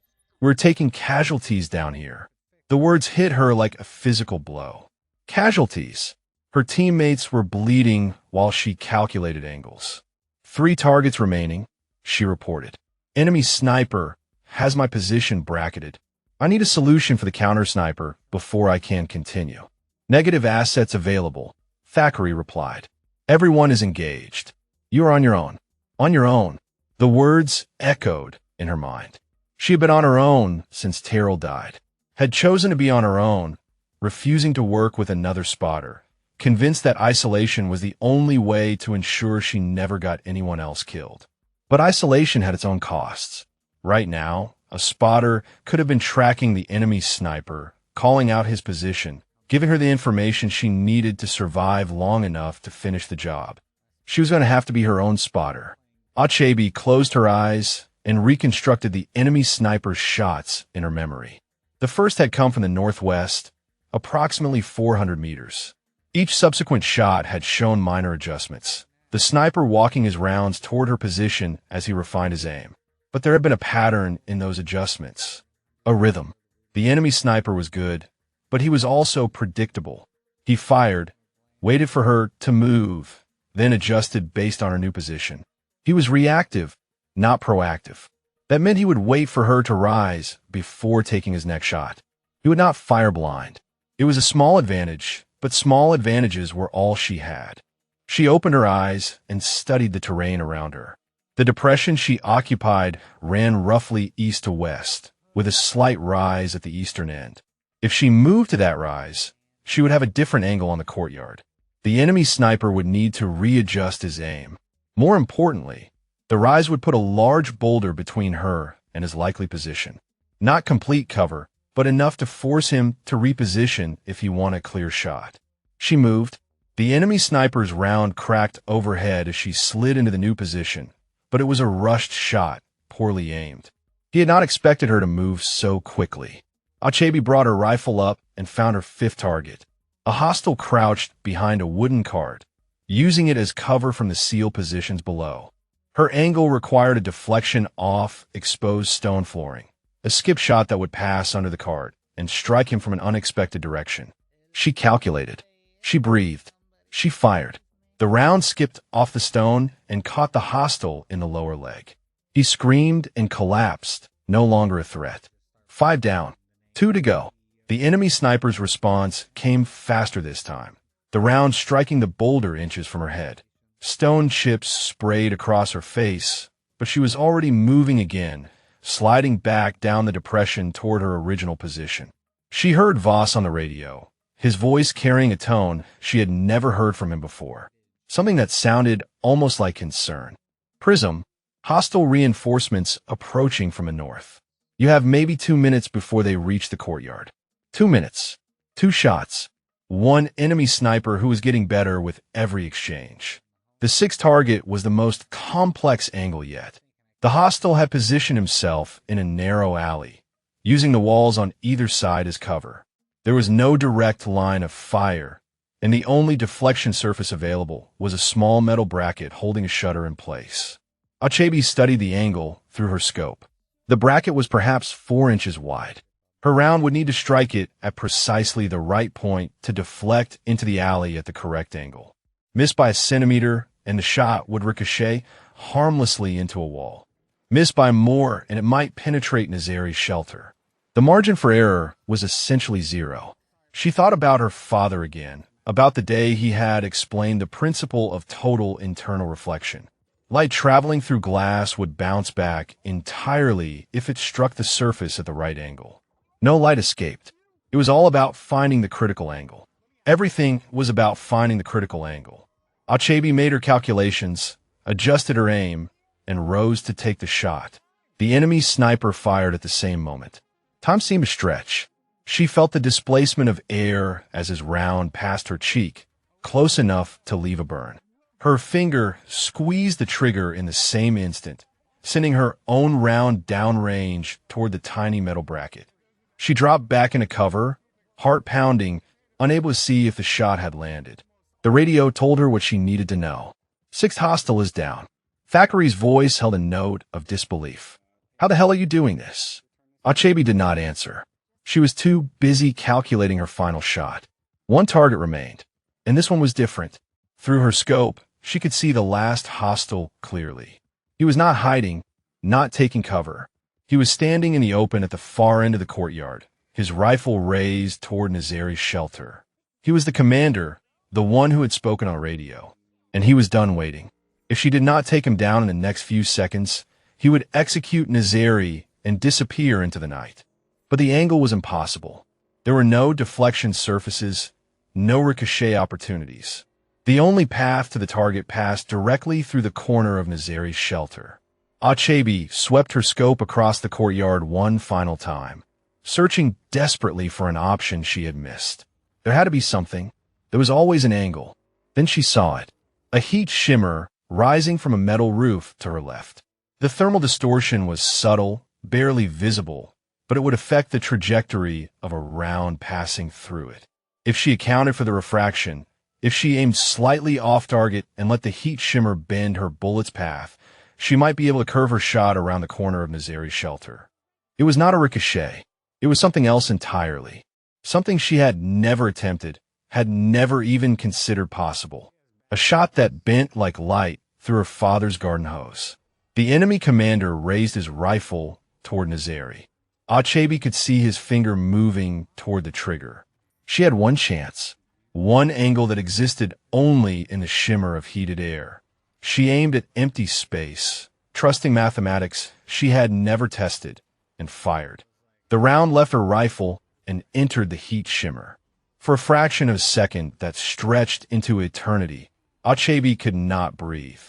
We're taking casualties down here. The words hit her like a physical blow. Casualties. Her teammates were bleeding while she calculated angles. 3 targets remaining, she reported. Enemy sniper has my position bracketed. I need a solution for the counter sniper before I can continue. Negative assets available, Thackeray replied. Everyone is engaged. You are on your own. On your own. The words echoed in her mind. She had been on her own since Terrell died. Had chosen to be on her own, refusing to work with another spotter, convinced that isolation was the only way to ensure she never got anyone else killed. But isolation had its own costs. Right now, a spotter could have been tracking the enemy sniper, calling out his position, giving her the information she needed to survive long enough to finish the job. She was going to have to be her own spotter. Achebe closed her eyes and reconstructed the enemy sniper's shots in her memory. The first had come from the northwest, approximately 400 meters. Each subsequent shot had shown minor adjustments, the sniper walking his rounds toward her position as he refined his aim. But there had been a pattern in those adjustments, a rhythm. The enemy sniper was good, but he was also predictable. He fired, waited for her to move, then adjusted based on her new position. He was reactive, not proactive. That meant he would wait for her to rise before taking his next shot. He would not fire blind. It was a small advantage, but small advantages were all she had. She opened her eyes and studied the terrain around her. The depression she occupied ran roughly east to west, with a slight rise at the eastern end. If she moved to that rise, she would have a different angle on the courtyard. The enemy sniper would need to readjust his aim. More importantly, the rise would put a large boulder between her and his likely position. Not complete cover, but enough to force him to reposition if he wanted a clear shot. She moved. The enemy sniper's round cracked overhead as she slid into the new position, but it was a rushed shot, poorly aimed. He had not expected her to move so quickly. Achebe brought her rifle up and found her 5th target. A hostile crouched behind a wooden cart, using it as cover from the SEAL positions below. Her angle required a deflection off exposed stone flooring, a skip shot that would pass under the cart and strike him from an unexpected direction. She calculated. She breathed. She fired. The round skipped off the stone and caught the hostile in the lower leg. He screamed and collapsed, no longer a threat. 5 down. 2 to go. The enemy sniper's response came faster this time, the round striking the boulder inches from her head. Stone chips sprayed across her face, but she was already moving again, sliding back down the depression toward her original position. She heard Voss on the radio, his voice carrying a tone she had never heard from him before, something that sounded almost like concern. Prism, hostile reinforcements approaching from the north. You have maybe 2 minutes before they reach the courtyard. 2 minutes. 2 shots. 1 enemy sniper who was getting better with every exchange. The 6th target was the most complex angle yet. The hostile had positioned himself in a narrow alley, using the walls on either side as cover. There was no direct line of fire, and the only deflection surface available was a small metal bracket holding a shutter in place. Achebe studied the angle through her scope. The bracket was perhaps 4 inches wide. Her round would need to strike it at precisely the right point to deflect into the alley at the correct angle. Miss by a centimeter, and the shot would ricochet harmlessly into a wall. Miss by more, and it might penetrate Nazari's shelter. The margin for error was essentially 0. She thought about her father again, about the day he had explained the principle of total internal reflection. Light traveling through glass would bounce back entirely if it struck the surface at the right angle. No light escaped. It was all about finding the critical angle. Everything was about finding the critical angle. Achebe made her calculations, adjusted her aim, and rose to take the shot. The enemy sniper fired at the same moment. Time seemed to stretch. She felt the displacement of air as his round passed her cheek, close enough to leave a burn. Her finger squeezed the trigger in the same instant, sending her own round downrange toward the tiny metal bracket. She dropped back into cover, heart pounding, unable to see if the shot had landed. The radio told her what she needed to know. 6th hostile is down. Thackeray's voice held a note of disbelief. How the hell are you doing this? Achebe did not answer. She was too busy calculating her final shot. One target remained, and this one was different. Through her scope, she could see the last hostile clearly. He was not hiding, not taking cover. He was standing in the open at the far end of the courtyard, his rifle raised toward Nazari's shelter. He was the commander, the one who had spoken on radio, and he was done waiting. If she did not take him down in the next few seconds, he would execute Nazari and disappear into the night. But the angle was impossible. There were no deflection surfaces, no ricochet opportunities. The only path to the target passed directly through the corner of Nazari's shelter. Achebe swept her scope across the courtyard one final time, searching desperately for an option she had missed. There had to be something. There was always an angle. Then she saw it. A heat shimmer rising from a metal roof to her left. The thermal distortion was subtle, barely visible, but it would affect the trajectory of a round passing through it. If she accounted for the refraction, if she aimed slightly off target and let the heat shimmer bend her bullet's path, she might be able to curve her shot around the corner of Nazari's shelter. It was not a ricochet. It was something else entirely. Something she had never attempted, had never even considered possible. A shot that bent like light through her father's garden hose. The enemy commander raised his rifle toward Nazari. Achebe could see his finger moving toward the trigger. She had one chance, one angle that existed only in the shimmer of heated air. She aimed at empty space, trusting mathematics she had never tested, and fired. The round left her rifle and entered the heat shimmer. For a fraction of a second that stretched into eternity, Achebe could not breathe.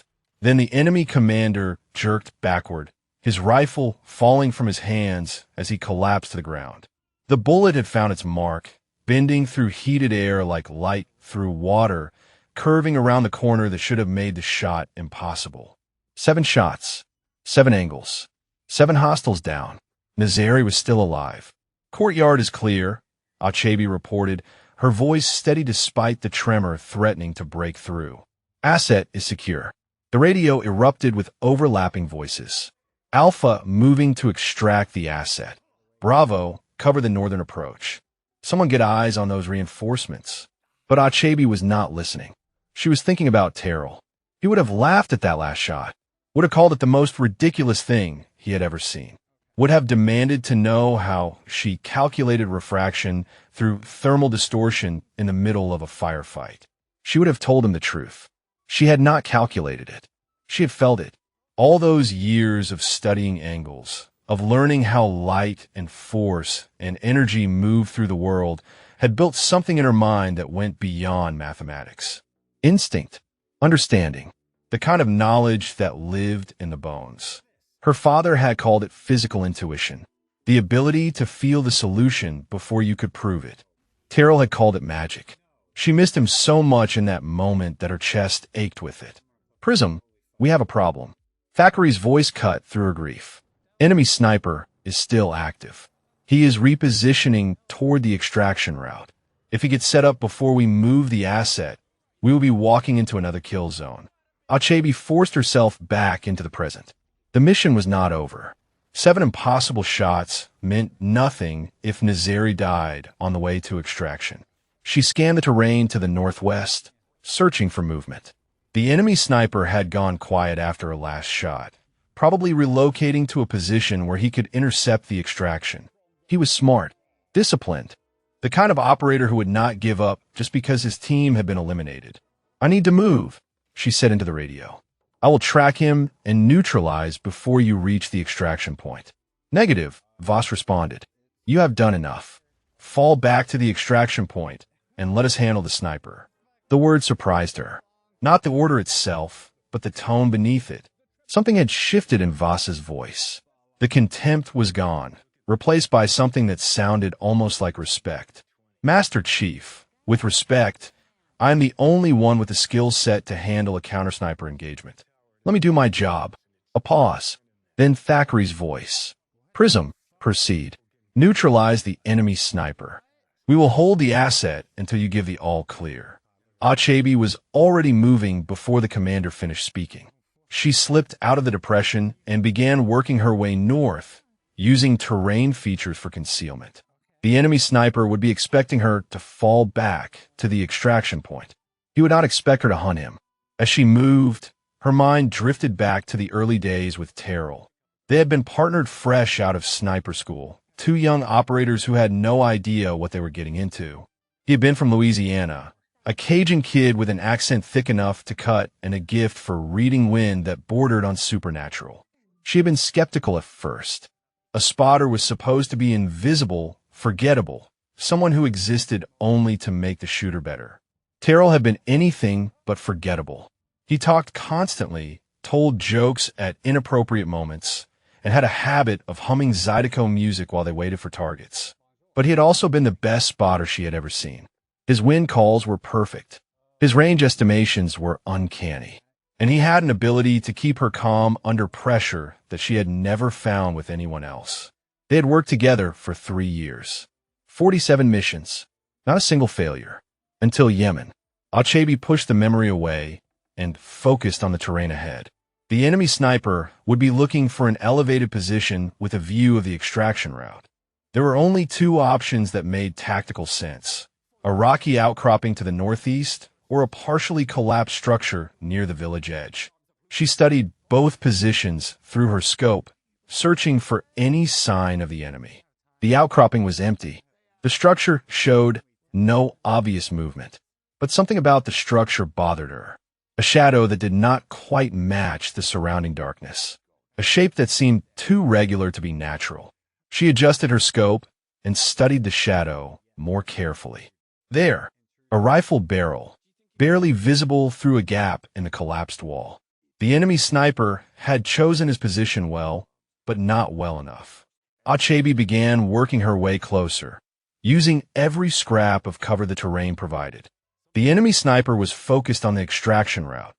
Then the enemy commander jerked backward, his rifle falling from his hands as he collapsed to the ground. The bullet had found its mark, bending through heated air like light through water, curving around the corner that should have made the shot impossible. 7 shots, 7 angles, 7 hostiles down. Nazari was still alive. Courtyard is clear, Achebe reported, her voice steady despite the tremor threatening to break through. Asset is secure. The radio erupted with overlapping voices. Alpha moving to extract the asset. Bravo, cover the northern approach. Someone get eyes on those reinforcements. But Achebe was not listening. She was thinking about Terrell. He would have laughed at that last shot, would have called it the most ridiculous thing he had ever seen, would have demanded to know how she calculated refraction through thermal distortion in the middle of a firefight. She would have told him the truth. She had not calculated it. She had felt it. All those years of studying angles, of learning how light and force and energy move through the world, had built something in her mind that went beyond mathematics. Instinct, understanding, the kind of knowledge that lived in the bones. Her father had called it physical intuition, the ability to feel the solution before you could prove it. Terrell had called it magic. She missed him so much in that moment that her chest ached with it. Prism, we have a problem. Thackeray's voice cut through her grief. Enemy sniper is still active. He is repositioning toward the extraction route. If he gets set up before we move the asset, we will be walking into another kill zone. Achebe forced herself back into the present. The mission was not over. 7 impossible shots meant nothing if Nazari died on the way to extraction. She scanned the terrain to the northwest, searching for movement. The enemy sniper had gone quiet after her last shot, probably relocating to a position where he could intercept the extraction. He was smart, disciplined, the kind of operator who would not give up just because his team had been eliminated. I need to move, she said into the radio. I will track him and neutralize before you reach the extraction point. Negative, Voss responded. You have done enough. Fall back to the extraction point and let us handle the sniper. The word surprised her. Not the order itself, but the tone beneath it. Something had shifted in Voss's voice. The contempt was gone, replaced by something that sounded almost like respect. Master Chief, with respect, I am the only one with the skill set to handle a counter-sniper engagement. Let me do my job. A pause. Then Thackeray's voice. Prism, proceed. Neutralize the enemy sniper. We will hold the asset until you give the all-clear. Achebe was already moving before the commander finished speaking. She slipped out of the depression and began working her way north, using terrain features for concealment. The enemy sniper would be expecting her to fall back to the extraction point. He would not expect her to hunt him. As she moved, her mind drifted back to the early days with Terrell. They had been partnered fresh out of sniper school, two young operators who had no idea what they were getting into. He had been from Louisiana, a Cajun kid with an accent thick enough to cut and a gift for reading wind that bordered on supernatural. She had been skeptical at first. A spotter was supposed to be invisible, forgettable, someone who existed only to make the shooter better. Terrell had been anything but forgettable. He talked constantly, told jokes at inappropriate moments, and had a habit of humming Zydeco music while they waited for targets. But he had also been the best spotter she had ever seen. His wind calls were perfect. His range estimations were uncanny. And he had an ability to keep her calm under pressure that she had never found with anyone else. They had worked together for 3 years. 47 missions. Not a single failure. Until Yemen. Achebi pushed the memory away and focused on the terrain ahead. The enemy sniper would be looking for an elevated position with a view of the extraction route. There were only 2 options that made tactical sense: a rocky outcropping to the northeast or a partially collapsed structure near the village edge. She studied both positions through her scope, searching for any sign of the enemy. The outcropping was empty. The structure showed no obvious movement, but something about the structure bothered her. A shadow that did not quite match the surrounding darkness. A shape that seemed too regular to be natural. She adjusted her scope and studied the shadow more carefully. There, a rifle barrel, barely visible through a gap in the collapsed wall. The enemy sniper had chosen his position well, but not well enough. Achebi began working her way closer, using every scrap of cover the terrain provided. The enemy sniper was focused on the extraction route,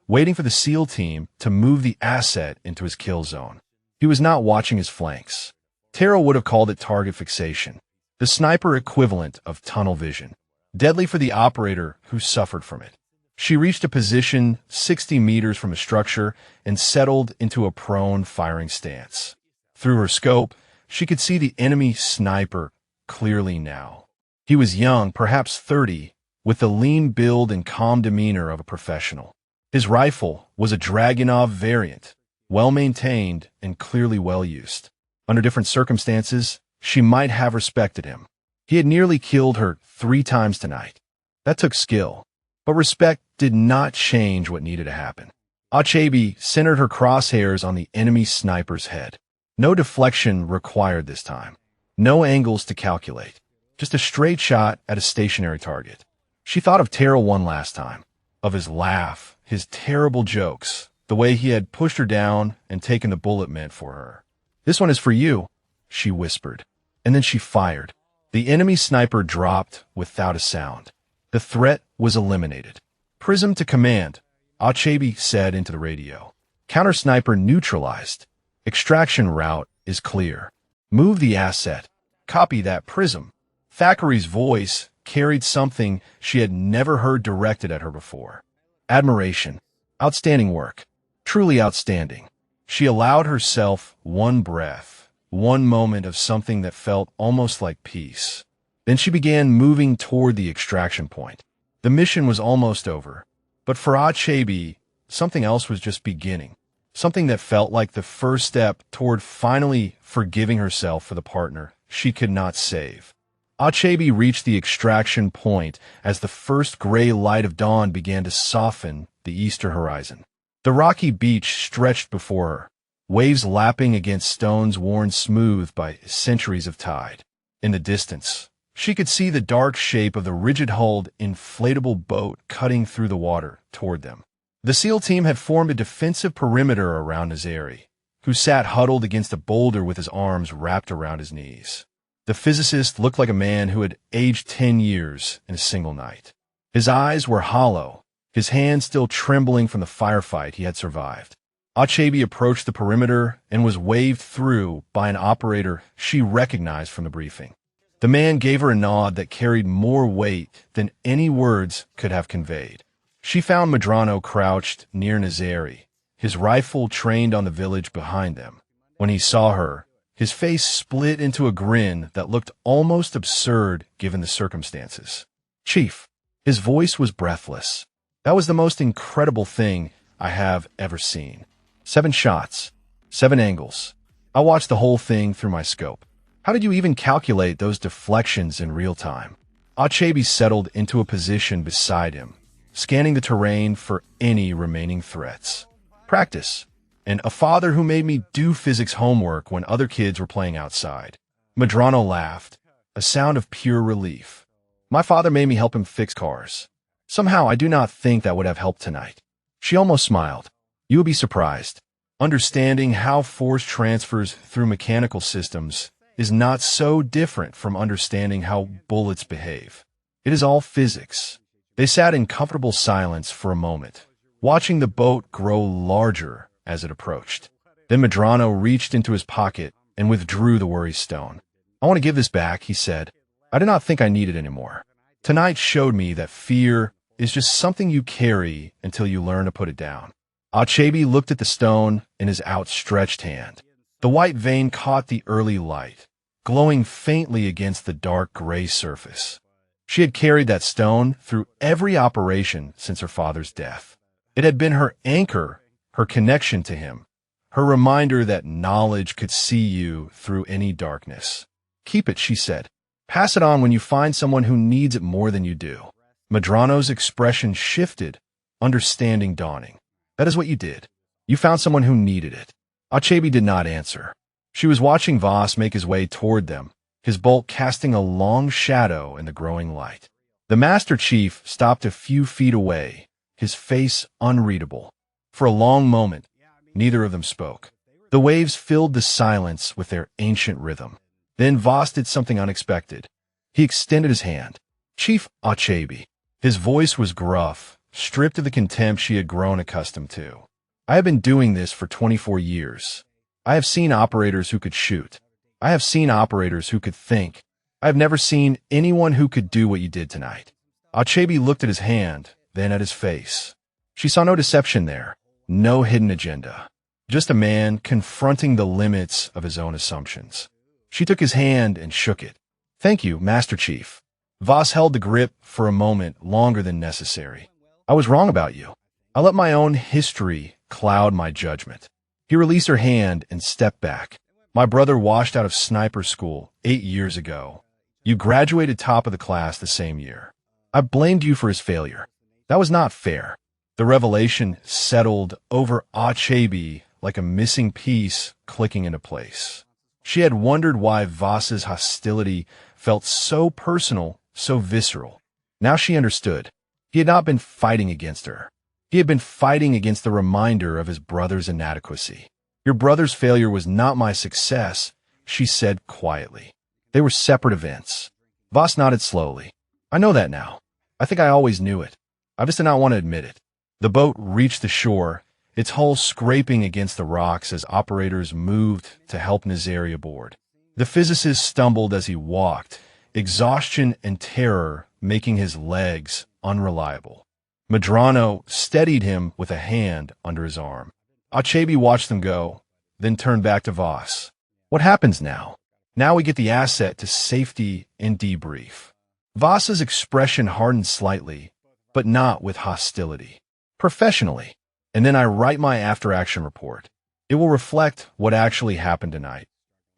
waiting for the SEAL team to move the asset into his kill zone. He was not watching his flanks. Terrell would have called it target fixation, the sniper equivalent of tunnel vision, deadly for the operator who suffered from it. She reached a position 60 meters from the structure and settled into a prone firing stance. Through her scope, she could see the enemy sniper clearly now. He was young, perhaps 30, with the lean build and calm demeanor of a professional. His rifle was a Dragunov variant, well-maintained and clearly well-used. Under different circumstances, she might have respected him. He had nearly killed her 3 times tonight. That took skill, but respect did not change what needed to happen. Achebi centered her crosshairs on the enemy sniper's head. No deflection required this time. No angles to calculate. Just a straight shot at a stationary target. She thought of Terrell one last time, of his laugh, his terrible jokes, the way he had pushed her down and taken the bullet meant for her. "This one is for you," she whispered, and then she fired. The enemy sniper dropped without a sound. The threat was eliminated. "Prism to command," Achebi said into the radio. "Counter sniper neutralized. Extraction route is clear. Move the asset. Copy that, Prism." Thackeray's voice carried something she had never heard directed at her before. Admiration. Outstanding work. Truly outstanding. She allowed herself one breath, one moment of something that felt almost like peace. Then she began moving toward the extraction point. The mission was almost over, but for Achebi, something else was just beginning. Something that felt like the first step toward finally forgiving herself for the partner she could not save. Achebi reached the extraction point as the first gray light of dawn began to soften the eastern horizon. The rocky beach stretched before her, waves lapping against stones worn smooth by centuries of tide. In the distance, she could see the dark shape of the rigid-hulled, inflatable boat cutting through the water toward them. The SEAL team had formed a defensive perimeter around Nazari, who sat huddled against a boulder with his arms wrapped around his knees. The physicist looked like a man who had aged 10 years in a single night. His eyes were hollow, his hands still trembling from the firefight he had survived. Achebi approached the perimeter and was waved through by an operator she recognized from the briefing. The man gave her a nod that carried more weight than any words could have conveyed. She found Medrano crouched near Nazari, his rifle trained on the village behind them. When he saw her, His face split into a grin that looked almost absurd given the circumstances. Chief, his voice was breathless. That was the most incredible thing I have ever seen. 7 shots, 7 angles. I watched the whole thing through my scope. How did you even calculate those deflections in real time? Achebe settled into a position beside him, scanning the terrain for any remaining threats. Practice. And a father who made me do physics homework when other kids were playing outside. Medrano laughed, a sound of pure relief. My father made me help him fix cars. Somehow I do not think that would have helped tonight. She almost smiled. You would be surprised. Understanding how force transfers through mechanical systems is not so different from understanding how bullets behave. It is all physics. They sat in comfortable silence for a moment, watching the boat grow larger as it approached. Then Medrano reached into his pocket and withdrew the worry stone. I want to give this back, he said. I do not think I need it anymore. Tonight showed me that fear is just something you carry until you learn to put it down. Achebe looked at the stone in his outstretched hand. The white vein caught the early light, glowing faintly against the dark gray surface. She had carried that stone through every operation since her father's death. It had been her anchor, her connection to him, her reminder that knowledge could see you through any darkness. Keep it, she said. Pass it on when you find someone who needs it more than you do. Medrano's expression shifted, understanding dawning. That is what you did. You found someone who needed it. Achebe did not answer. She was watching Voss make his way toward them, his bulk casting a long shadow in the growing light. The Master Chief stopped a few feet away, his face unreadable. For a long moment, neither of them spoke. The waves filled the silence with their ancient rhythm. Then Voss did something unexpected. He extended his hand. Chief Achebe. His voice was gruff, stripped of the contempt she had grown accustomed to. I have been doing this for 24 years. I have seen operators who could shoot. I have seen operators who could think. I have never seen anyone who could do what you did tonight. Achebe looked at his hand, then at his face. She saw no deception there. No hidden agenda. Just a man confronting the limits of his own assumptions. She took his hand and shook it. Thank you, Master Chief. Voss held the grip for a moment longer than necessary. I was wrong about you. I let my own history cloud my judgment. He released her hand and stepped back. My brother washed out of sniper school 8 years ago. You graduated top of the class the same year. I blamed you for his failure. That was not fair. The revelation settled over Achebe like a missing piece clicking into place. She had wondered why Voss's hostility felt so personal, so visceral. Now she understood. He had not been fighting against her. He had been fighting against the reminder of his brother's inadequacy. Your brother's failure was not my success, she said quietly. They were separate events. Voss nodded slowly. I know that now. I think I always knew it. I just did not want to admit it. The boat reached the shore, its hull scraping against the rocks as operators moved to help Nazari aboard. The physicist stumbled as he walked, exhaustion and terror making his legs unreliable. Medrano steadied him with a hand under his arm. Achebe watched them go, then turned back to Voss. What happens now? Now we get the asset to safety and debrief. Voss's expression hardened slightly, but not with hostility. Professionally. And then I write my after-action report. It will reflect what actually happened tonight,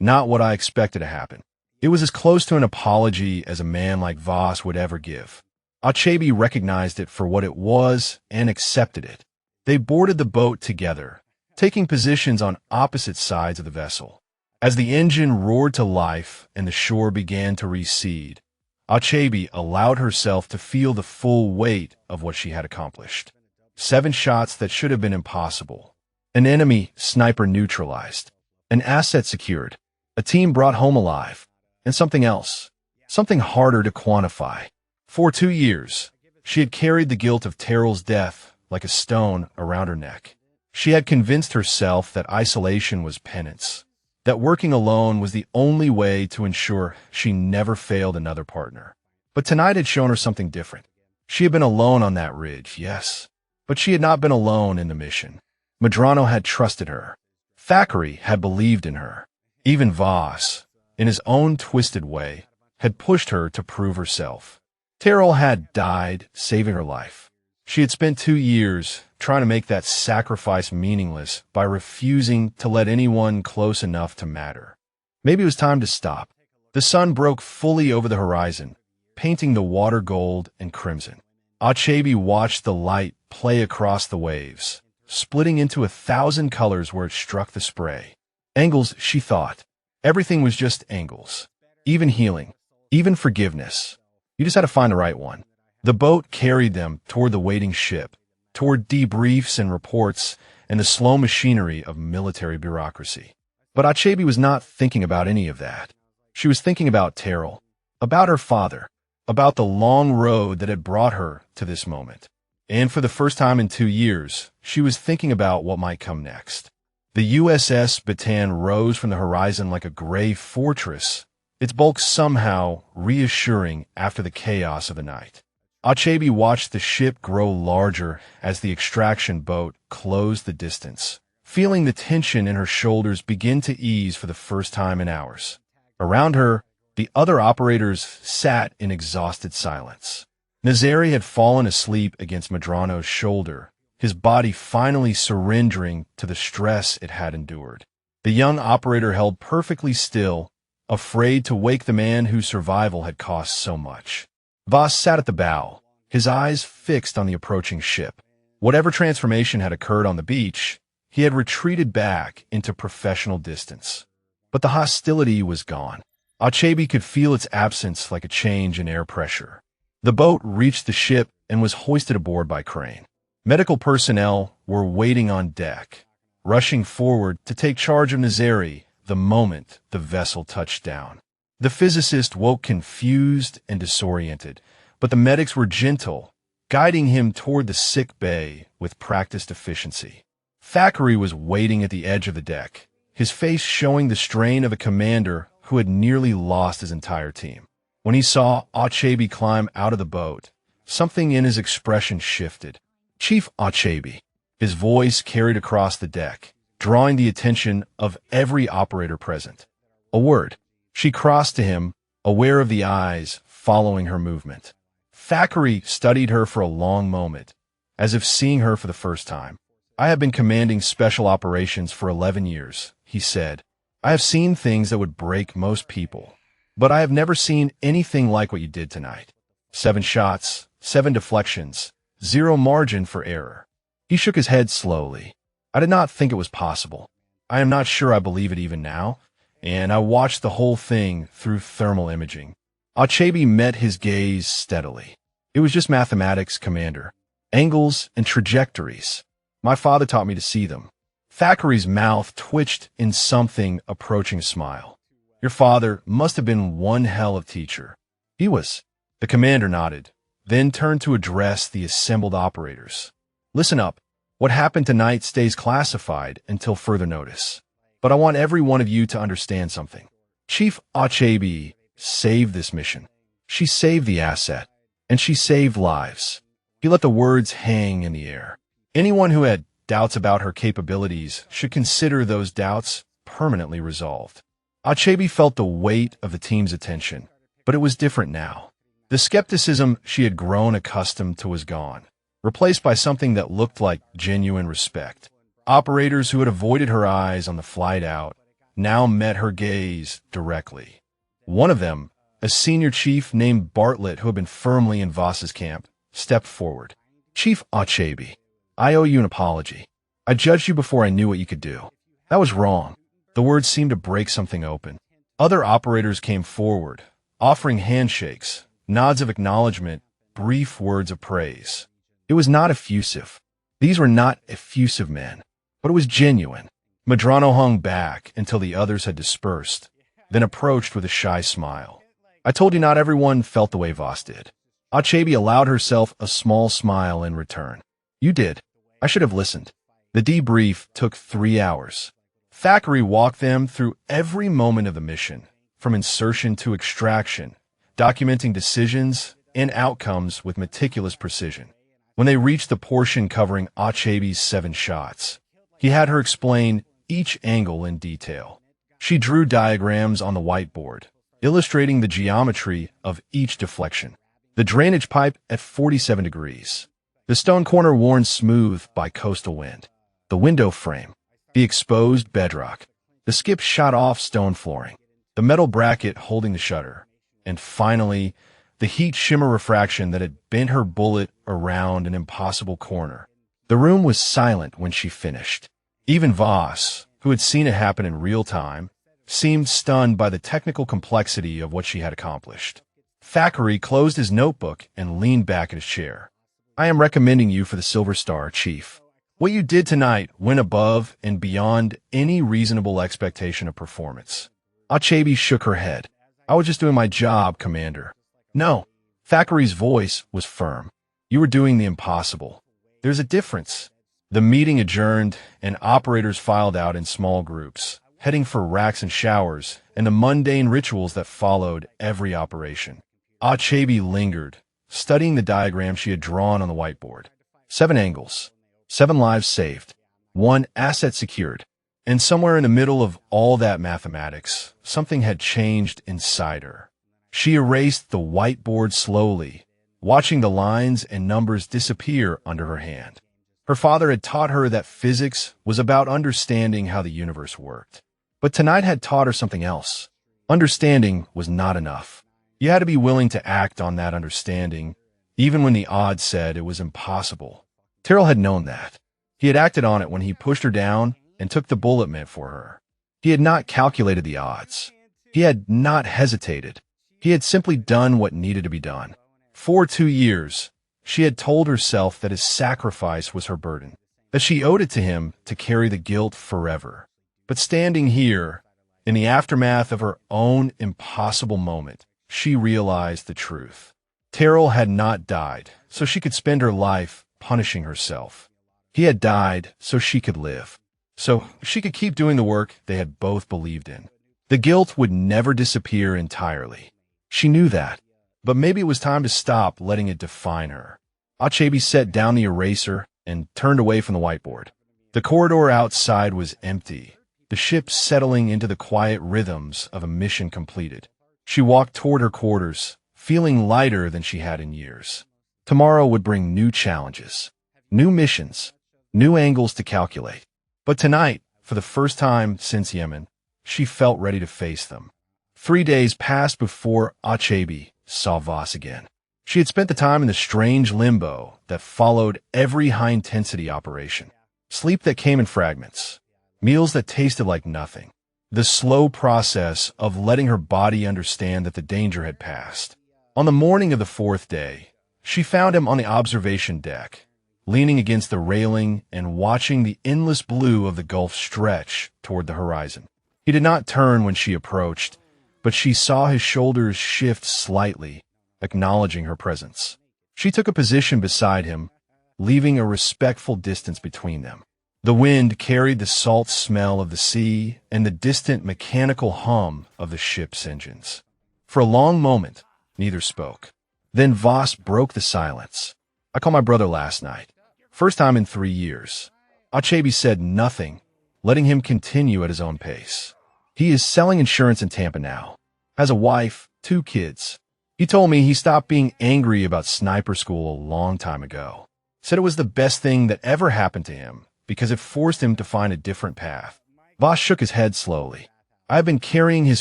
not what I expected to happen. It was as close to an apology as a man like Voss would ever give. Achebe recognized it for what it was and accepted it. They boarded the boat together, taking positions on opposite sides of the vessel. As the engine roared to life and the shore began to recede, Achebe allowed herself to feel the full weight of what she had accomplished. 7 shots that should have been impossible. An enemy sniper neutralized. An asset secured. A team brought home alive. And something else. Something harder to quantify. For 2 years, she had carried the guilt of Terrell's death like a stone around her neck. She had convinced herself that isolation was penance, that working alone was the only way to ensure she never failed another partner. But tonight had shown her something different. She had been alone on that ridge, yes, but she had not been alone in the mission. Medrano had trusted her. Thackeray had believed in her. Even Voss, in his own twisted way, had pushed her to prove herself. Terrell had died, saving her life. She had spent 2 years trying to make that sacrifice meaningless by refusing to let anyone close enough to matter. Maybe it was time to stop. The sun broke fully over the horizon, painting the water gold and crimson. Achebe watched the light play across the waves, splitting into 1,000 colors where it struck the spray. Angles, she thought. Everything was just angles. Even healing. Even forgiveness. You just had to find the right one. The boat carried them toward the waiting ship, toward debriefs and reports and the slow machinery of military bureaucracy. But Achebe was not thinking about any of that. She was thinking about Terrell, about her father, about the long road that had brought her to this moment. And for the first time in 2 years, she was thinking about what might come next. The USS Bataan rose from the horizon like a gray fortress, its bulk somehow reassuring after the chaos of the night. Achebe watched the ship grow larger as the extraction boat closed the distance, feeling the tension in her shoulders begin to ease for the first time in hours. Around her, the other operators sat in exhausted silence. Nazari had fallen asleep against Medrano's shoulder, his body finally surrendering to the stress it had endured. The young operator held perfectly still, afraid to wake the man whose survival had cost so much. Voss sat at the bow, his eyes fixed on the approaching ship. Whatever transformation had occurred on the beach, he had retreated back into professional distance. But the hostility was gone. Achebe could feel its absence like a change in air pressure. The boat reached the ship and was hoisted aboard by crane. Medical personnel were waiting on deck, rushing forward to take charge of Nazari the moment the vessel touched down. The physicist woke confused and disoriented, but the medics were gentle, guiding him toward the sick bay with practiced efficiency. Thackeray was waiting at the edge of the deck, his face showing the strain of a commander who had nearly lost his entire team. When he saw Achebe climb out of the boat, something in his expression shifted. "Chief Achebe," his voice carried across the deck, drawing the attention of every operator present. A word. She crossed to him, aware of the eyes following her movement. Thackeray studied her for a long moment, as if seeing her for the first time. "I have been commanding special operations for 11 years, he said. "I have seen things that would break most people, but I have never seen anything like what you did tonight. 7 shots, 7 deflections, 0 margin for error." He shook his head slowly. "I did not think it was possible. I am not sure I believe it even now, and I watched the whole thing through thermal imaging." Achebe met his gaze steadily. "It was just mathematics, Commander. Angles and trajectories. My father taught me to see them." Thackeray's mouth twitched in something approaching a smile. "Your father must have been one hell of a teacher." "He was." The commander nodded, then turned to address the assembled operators. "Listen up. What happened tonight stays classified until further notice. But I want every one of you to understand something. Chief Achebe saved this mission. She saved the asset, and she saved lives." He let the words hang in the air. Anyone who had doubts about her capabilities should consider those doubts permanently resolved. Achebe felt the weight of the team's attention, but it was different now. The skepticism she had grown accustomed to was gone, replaced by something that looked like genuine respect. Operators who had avoided her eyes on the flight out now met her gaze directly. One of them, a senior chief named Bartlett who had been firmly in Voss's camp, stepped forward. "Chief Achebe, I owe you an apology. I judged you before I knew what you could do. That was wrong." The words seemed to break something open. Other operators came forward, offering handshakes, nods of acknowledgement, brief words of praise. It was not effusive. These were not effusive men, but it was genuine. Medrano hung back until the others had dispersed, then approached with a shy smile. "I told you not everyone felt the way Voss did." Achebe allowed herself a small smile in return. "You did. I should have listened." The debrief took 3 hours. Thackeray walked them through every moment of the mission, from insertion to extraction, documenting decisions and outcomes with meticulous precision. When they reached the portion covering Achebe's 7 shots, he had her explain each angle in detail. She drew diagrams on the whiteboard, illustrating the geometry of each deflection. The drainage pipe at 47 degrees. The stone corner worn smooth by coastal wind. The window frame. The exposed bedrock. The skip shot off stone flooring. The metal bracket holding the shutter. And finally, the heat shimmer refraction that had bent her bullet around an impossible corner. The room was silent when she finished. Even Voss, who had seen it happen in real time, seemed stunned by the technical complexity of what she had accomplished. Thackeray closed his notebook and leaned back in his chair. I am recommending you for the Silver Star, Chief. What you did tonight went above and beyond any reasonable expectation of performance. Achebe shook her head. I was just doing my job, Commander. No. Thackeray's voice was firm. You were doing the impossible. There's a difference. The meeting adjourned, and operators filed out in small groups, heading for racks and showers and the mundane rituals that followed every operation. Achebe lingered, studying the diagram she had drawn on the whiteboard. 7 angles, 7 lives saved, 1 asset secured. And somewhere in the middle of all that mathematics, something had changed inside her. She erased the whiteboard slowly, watching the lines and numbers disappear under her hand. Her father had taught her that physics was about understanding how the universe worked. But tonight had taught her something else. Understanding was not enough. You had to be willing to act on that understanding, even when the odds said it was impossible. Terrell had known that. He had acted on it when he pushed her down and took the bullet meant for her. He had not calculated the odds. He had not hesitated. He had simply done what needed to be done. For 2 years, she had told herself that his sacrifice was her burden, that she owed it to him to carry the guilt forever. But standing here, in the aftermath of her own impossible moment, she realized the truth. Terrell had not died, so she could spend her life punishing herself. He had died so she could live, so she could keep doing the work they had both believed in. The guilt would never disappear entirely. She knew that, but maybe it was time to stop letting it define her. Achebe set down the eraser and turned away from the whiteboard. The corridor outside was empty, the ship settling into the quiet rhythms of a mission completed. She walked toward her quarters, feeling lighter than she had in years. Tomorrow would bring new challenges, new missions, new angles to calculate. But tonight, for the first time since Yemen, she felt ready to face them. 3 days passed before Achebe saw Voss again. She had spent the time in the strange limbo that followed every high-intensity operation. Sleep that came in fragments, meals that tasted like nothing. The slow process of letting her body understand that the danger had passed. On the morning of the 4th day, she found him on the observation deck, leaning against the railing and watching the endless blue of the Gulf stretch toward the horizon. He did not turn when she approached, but she saw his shoulders shift slightly, acknowledging her presence. She took a position beside him, leaving a respectful distance between them. The wind carried the salt smell of the sea and the distant mechanical hum of the ship's engines. For a long moment, neither spoke. Then Voss broke the silence. I called my brother last night. First time in 3 years. Achebe said nothing, letting him continue at his own pace. He is selling insurance in Tampa now. Has a wife, 2 kids. He told me he stopped being angry about sniper school a long time ago. Said it was the best thing that ever happened to him because it forced him to find a different path. Voss shook his head slowly. I've been carrying his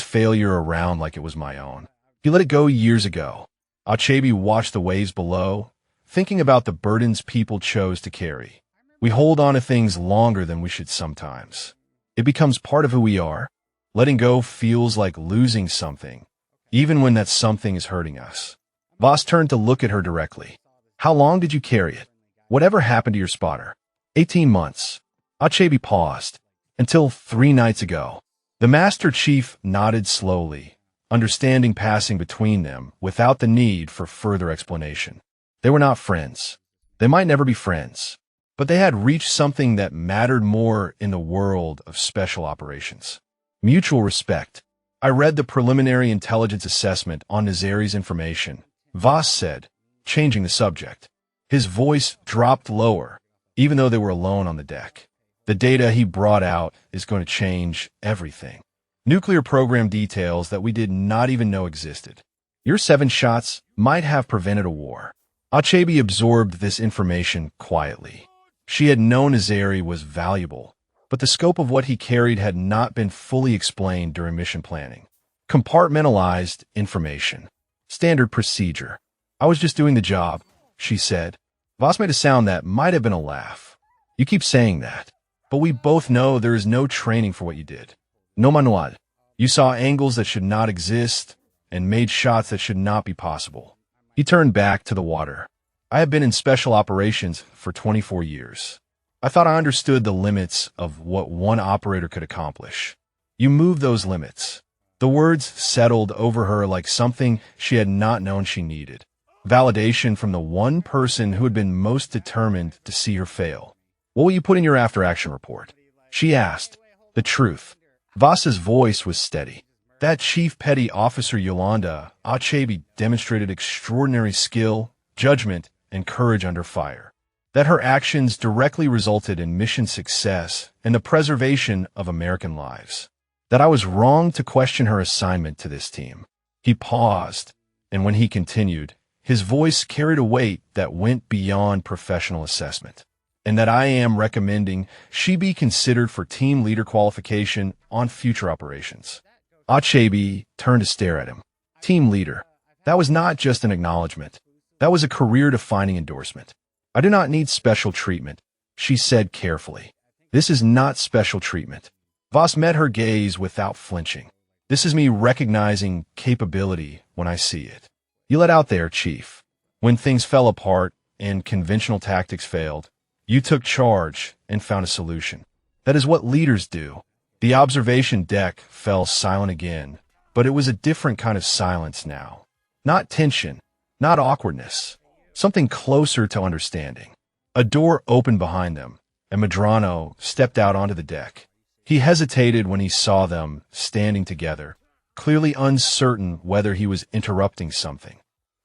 failure around like it was my own. He let it go years ago. Achebe watched the waves below, thinking about the burdens people chose to carry. We hold on to things longer than we should sometimes. It becomes part of who we are. Letting go feels like losing something, even when that something is hurting us. Voss turned to look at her directly. How long did you carry it? Whatever happened to your spotter? 18 months. Achebe paused. Until 3 nights ago. The Master Chief nodded slowly, understanding passing between them without the need for further explanation. They were not friends. They might never be friends. But they had reached something that mattered more in the world of special operations. Mutual respect. I read the preliminary intelligence assessment on Nazari's information, Voss said, changing the subject. His voice dropped lower, even though they were alone on the deck. The data he brought out is going to change everything. Nuclear program details that we did not even know existed. Your 7 shots might have prevented a war. Achebe absorbed this information quietly. She had known Azeri was valuable, but the scope of what he carried had not been fully explained during mission planning. Compartmentalized information. Standard procedure. I was just doing the job, she said. Voss made a sound that might have been a laugh. You keep saying that, but we both know there is no training for what you did. No manual. You saw angles that should not exist and made shots that should not be possible. He turned back to the water. I have been in special operations for 24 years. I thought I understood the limits of what one operator could accomplish. You moved those limits. The words settled over her like something she had not known she needed. Validation from the one person who had been most determined to see her fail. What will you put in your after-action report? She asked. The truth. Voss's voice was steady. That Chief Petty Officer Yolanda Achebe demonstrated extraordinary skill, judgment, and courage under fire. That her actions directly resulted in mission success and the preservation of American lives. That I was wrong to question her assignment to this team. He paused, and when he continued, his voice carried a weight that went beyond professional assessment. And that I am recommending she be considered for team leader qualification on future operations. Achebe turned to stare at him. Team leader. That was not just an acknowledgement. That was a career-defining endorsement. I do not need special treatment, she said carefully. This is not special treatment. Voss met her gaze without flinching. This is me recognizing capability when I see it. You let out there, Chief. When things fell apart and conventional tactics failed, you took charge and found a solution. That is what leaders do. The observation deck fell silent again, but it was a different kind of silence now. Not tension, not awkwardness, something closer to understanding. A door opened behind them, and Medrano stepped out onto the deck. He hesitated when he saw them standing together, clearly uncertain whether he was interrupting something.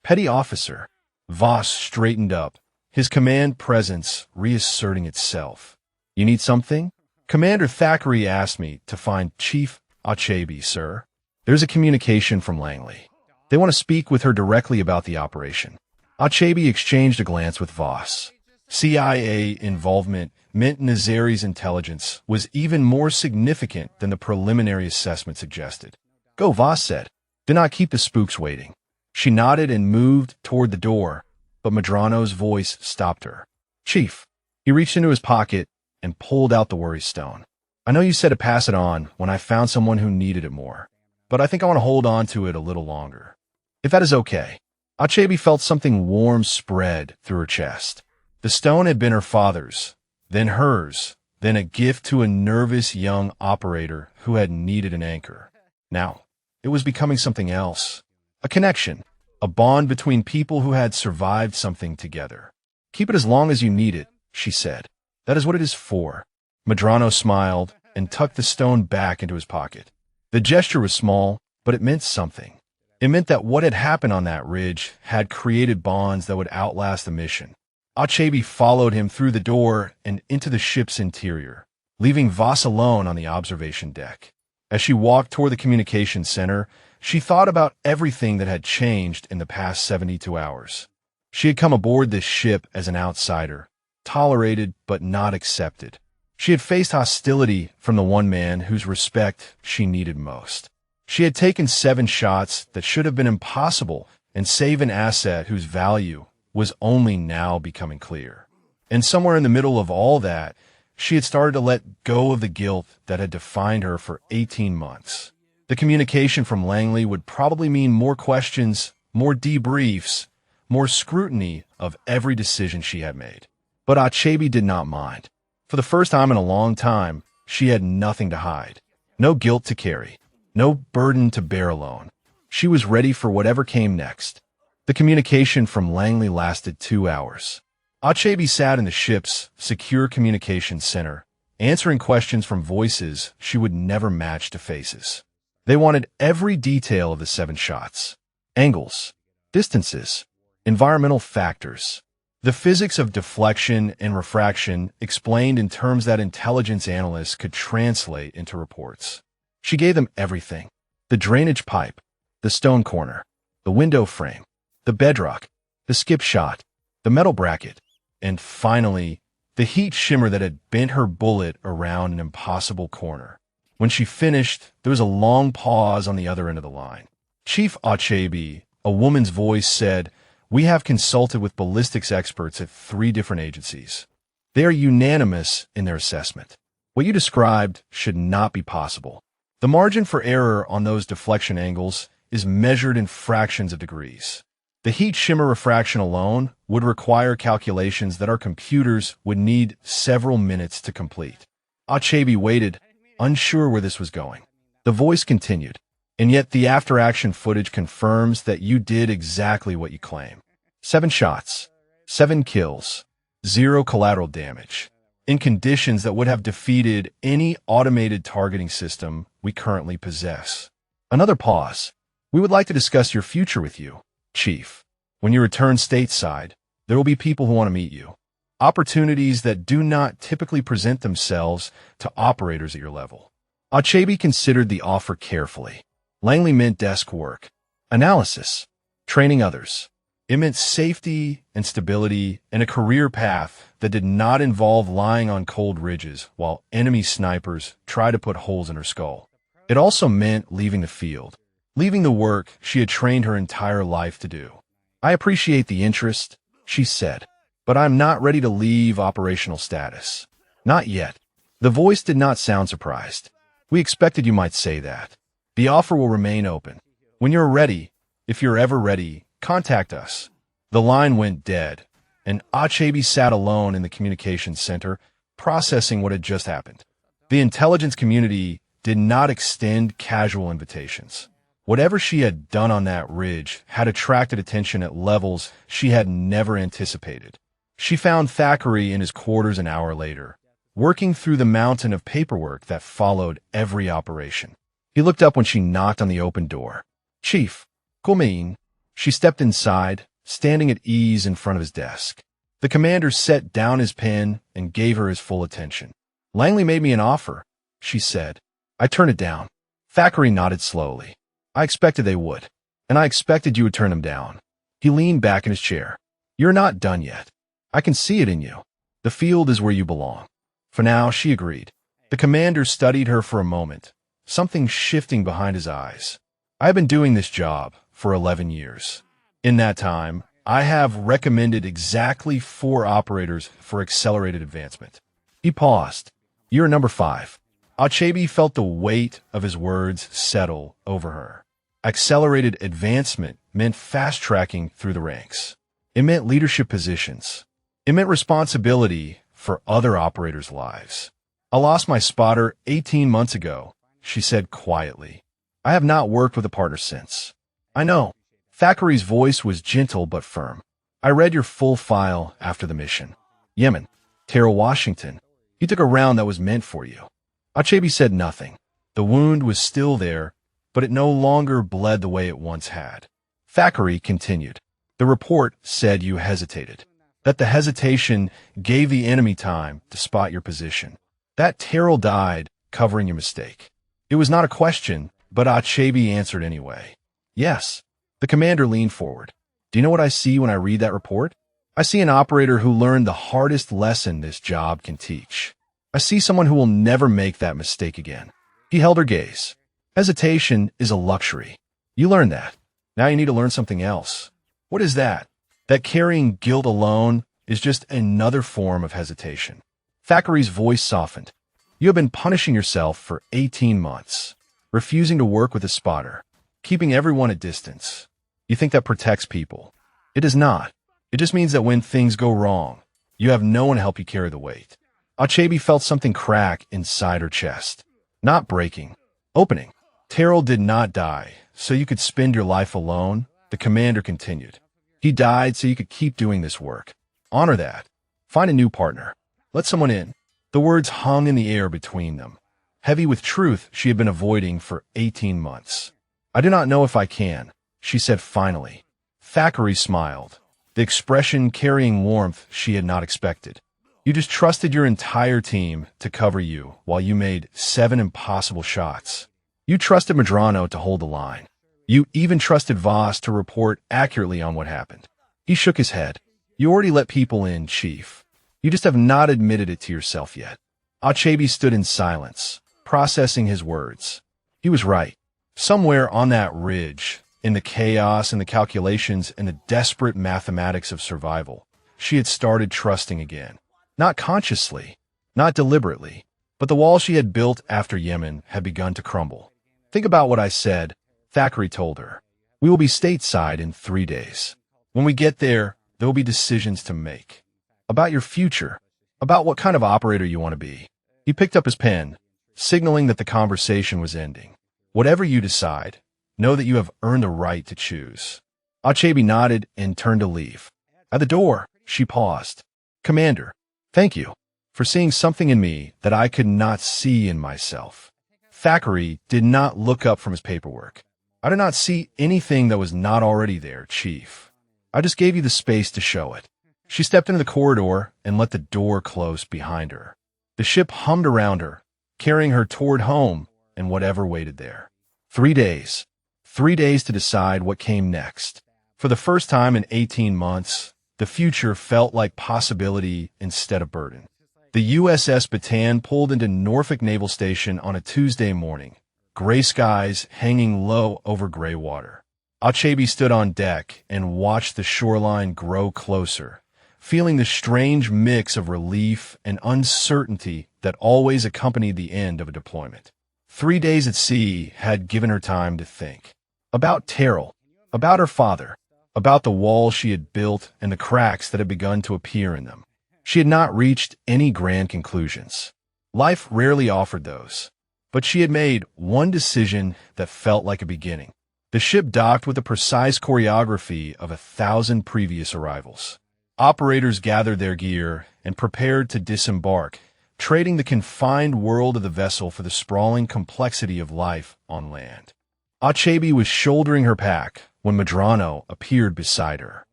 Petty Officer. Voss straightened up, his command presence reasserting itself. You need something? Commander Thackeray asked me to find Chief Achebe, sir. There's a communication from Langley. They want to speak with her directly about the operation. Achebe exchanged a glance with Voss. CIA involvement meant Nazari's intelligence was even more significant than the preliminary assessment suggested. Go, Voss said. Do not keep the spooks waiting. She nodded and moved toward the door, but Medrano's voice stopped her. Chief. He reached into his pocket and pulled out the worry stone. I know you said to pass it on when I found someone who needed it more, but I think I want to hold on to it a little longer. If that is okay. Achebe felt something warm spread through her chest. The stone had been her father's, then hers, then a gift to a nervous young operator who had needed an anchor. Now, it was becoming something else. A connection, a bond between people who had survived something together. Keep it as long as you need it, she said. That is what it is for. Medrano smiled and tucked the stone back into his pocket. The gesture was small, but it meant something. It meant that what had happened on that ridge had created bonds that would outlast the mission. Achebe followed him through the door and into the ship's interior, leaving Voss alone on the observation deck. As she walked toward the communications center, she thought about everything that had changed in the past 72 hours. She had come aboard this ship as an outsider, tolerated but not accepted. She had faced hostility from the one man whose respect she needed most. She had taken 7 shots that should have been impossible and saved an asset whose value was only now becoming clear. And somewhere in the middle of all that, she had started to let go of the guilt that had defined her for 18 months. The communication from Langley would probably mean more questions, more debriefs, more scrutiny of every decision she had made. But Achebe did not mind. For the first time in a long time, she had nothing to hide. No guilt to carry. No burden to bear alone. She was ready for whatever came next. The communication from Langley lasted 2 hours. Achebe sat in the ship's secure communications center, answering questions from voices she would never match to faces. They wanted every detail of the 7 shots. Angles, distances, environmental factors. The physics of deflection and refraction explained in terms that intelligence analysts could translate into reports. She gave them everything: the drainage pipe, the stone corner, the window frame, the bedrock, the skip shot, the metal bracket, and finally, the heat shimmer that had bent her bullet around an impossible corner. When she finished, there was a long pause on the other end of the line. Chief Achebe, a woman's voice, said, "We have consulted with ballistics experts at 3 different agencies. They are unanimous in their assessment. What you described should not be possible. The margin for error on those deflection angles is measured in fractions of degrees. The heat shimmer refraction alone would require calculations that our computers would need several minutes to complete." Achebe waited, unsure where this was going. The voice continued, "And yet the after-action footage confirms that you did exactly what you claim. 7 shots, 7 kills, 0 collateral damage, in conditions that would have defeated any automated targeting system we currently possess." Another pause. "We would like to discuss your future with you, Chief. When you return stateside, there will be people who want to meet you. Opportunities that do not typically present themselves to operators at your level." Achebe considered the offer carefully. Langley meant desk work, analysis, training others. It meant safety and stability and a career path that did not involve lying on cold ridges while enemy snipers try to put holes in her skull. It also meant leaving the field, leaving the work she had trained her entire life to do. "I appreciate the interest," she said, "but I'm not ready to leave operational status. Not yet." The voice did not sound surprised. "We expected you might say that. The offer will remain open. When you're ready, if you're ever ready, contact us." The line went dead, and Achebe sat alone in the communications center, processing what had just happened. The intelligence community did not extend casual invitations. Whatever she had done on that ridge had attracted attention at levels she had never anticipated. She found Thackeray in his quarters an hour later, working through the mountain of paperwork that followed every operation. He looked up when she knocked on the open door. "Chief, come in." She stepped inside, standing at ease in front of his desk. The commander set down his pen and gave her his full attention. "Langley made me an offer," she said. "I turned it down." Thackeray nodded slowly. "I expected they would, and I expected you would turn him down." He leaned back in his chair. "You're not done yet. I can see it in you. The field is where you belong." For now, she agreed. The commander studied her for a moment, something shifting behind his eyes. "I have been doing this job for 11 years. In that time, I have recommended exactly 4 operators for accelerated advancement." He paused. "You're number 5. Achebe felt the weight of his words settle over her. Accelerated advancement meant fast-tracking through the ranks. It meant leadership positions. It meant responsibility for other operators' lives. "I lost my spotter 18 months ago," she said quietly. "I have not worked with a partner since." "I know." Thackeray's voice was gentle but firm. "I read your full file after the mission. Yemen, Terrell Washington. You took a round that was meant for you." Achebe said nothing. The wound was still there, but it no longer bled the way it once had. Thackeray continued. "The report said you hesitated, that the hesitation gave the enemy time to spot your position. That Terrell died covering your mistake." It was not a question, but Achebe answered anyway. "Yes." The commander leaned forward. "Do you know what I see when I read that report? I see an operator who learned the hardest lesson this job can teach. I see someone who will never make that mistake again." He held her gaze. "Hesitation is a luxury. You learned that. Now you need to learn something else." "What is that?" "That carrying guilt alone is just another form of hesitation." Thackeray's voice softened. "You have been punishing yourself for 18 months, refusing to work with a spotter, keeping everyone at distance. You think that protects people. It does not. It just means that when things go wrong, you have no one to help you carry the weight." Achebe felt something crack inside her chest. Not breaking, opening. "Terrell did not die, so you could spend your life alone," the commander continued. "He died so you could keep doing this work. Honor that. Find a new partner. Let someone in." The words hung in the air between them, heavy with truth she had been avoiding for 18 months. "I do not know if I can," she said finally. Thackeray smiled, the expression carrying warmth she had not expected. "You just trusted your entire team to cover you while you made 7 impossible shots. You trusted Medrano to hold the line. You even trusted Voss to report accurately on what happened. He shook his head. You already let people in, Chief. You just have not admitted it to yourself yet. Achebe stood in silence, processing his words. He was right. Somewhere on that ridge, in the chaos and the calculations and the desperate mathematics of survival, she had started trusting again. Not consciously, not deliberately, but the wall she had built after Yemen had begun to crumble. Think about what I said, Thackeray told her. We will be stateside in 3 days. When we get there, there will be decisions to make. About your future, about what kind of operator you want to be. He picked up his pen, signaling that the conversation was ending. Whatever you decide, know that you have earned the right to choose. Achebe nodded and turned to leave. At the door, she paused. Commander, thank you for seeing something in me that I could not see in myself. Thackeray did not look up from his paperwork. I did not see anything that was not already there, Chief. I just gave you the space to show it. She stepped into the corridor and let the door close behind her. The ship hummed around her, carrying her toward home and whatever waited there. 3 days. 3 days to decide what came next. For the first time in 18 months, the future felt like possibility instead of burden. The USS Bataan pulled into Norfolk Naval Station on a Tuesday morning, gray skies hanging low over gray water. Achebe stood on deck and watched the shoreline grow closer, feeling the strange mix of relief and uncertainty that always accompanied the end of a deployment. 3 days at sea had given her time to think. About Terrell, about her father, about the wall she had built and the cracks that had begun to appear in them. She had not reached any grand conclusions. Life rarely offered those. But she had made one decision that felt like a beginning. The ship docked with the precise choreography of 1,000 previous arrivals. Operators gathered their gear and prepared to disembark, trading the confined world of the vessel for the sprawling complexity of life on land. Achebe was shouldering her pack when Medrano appeared beside her.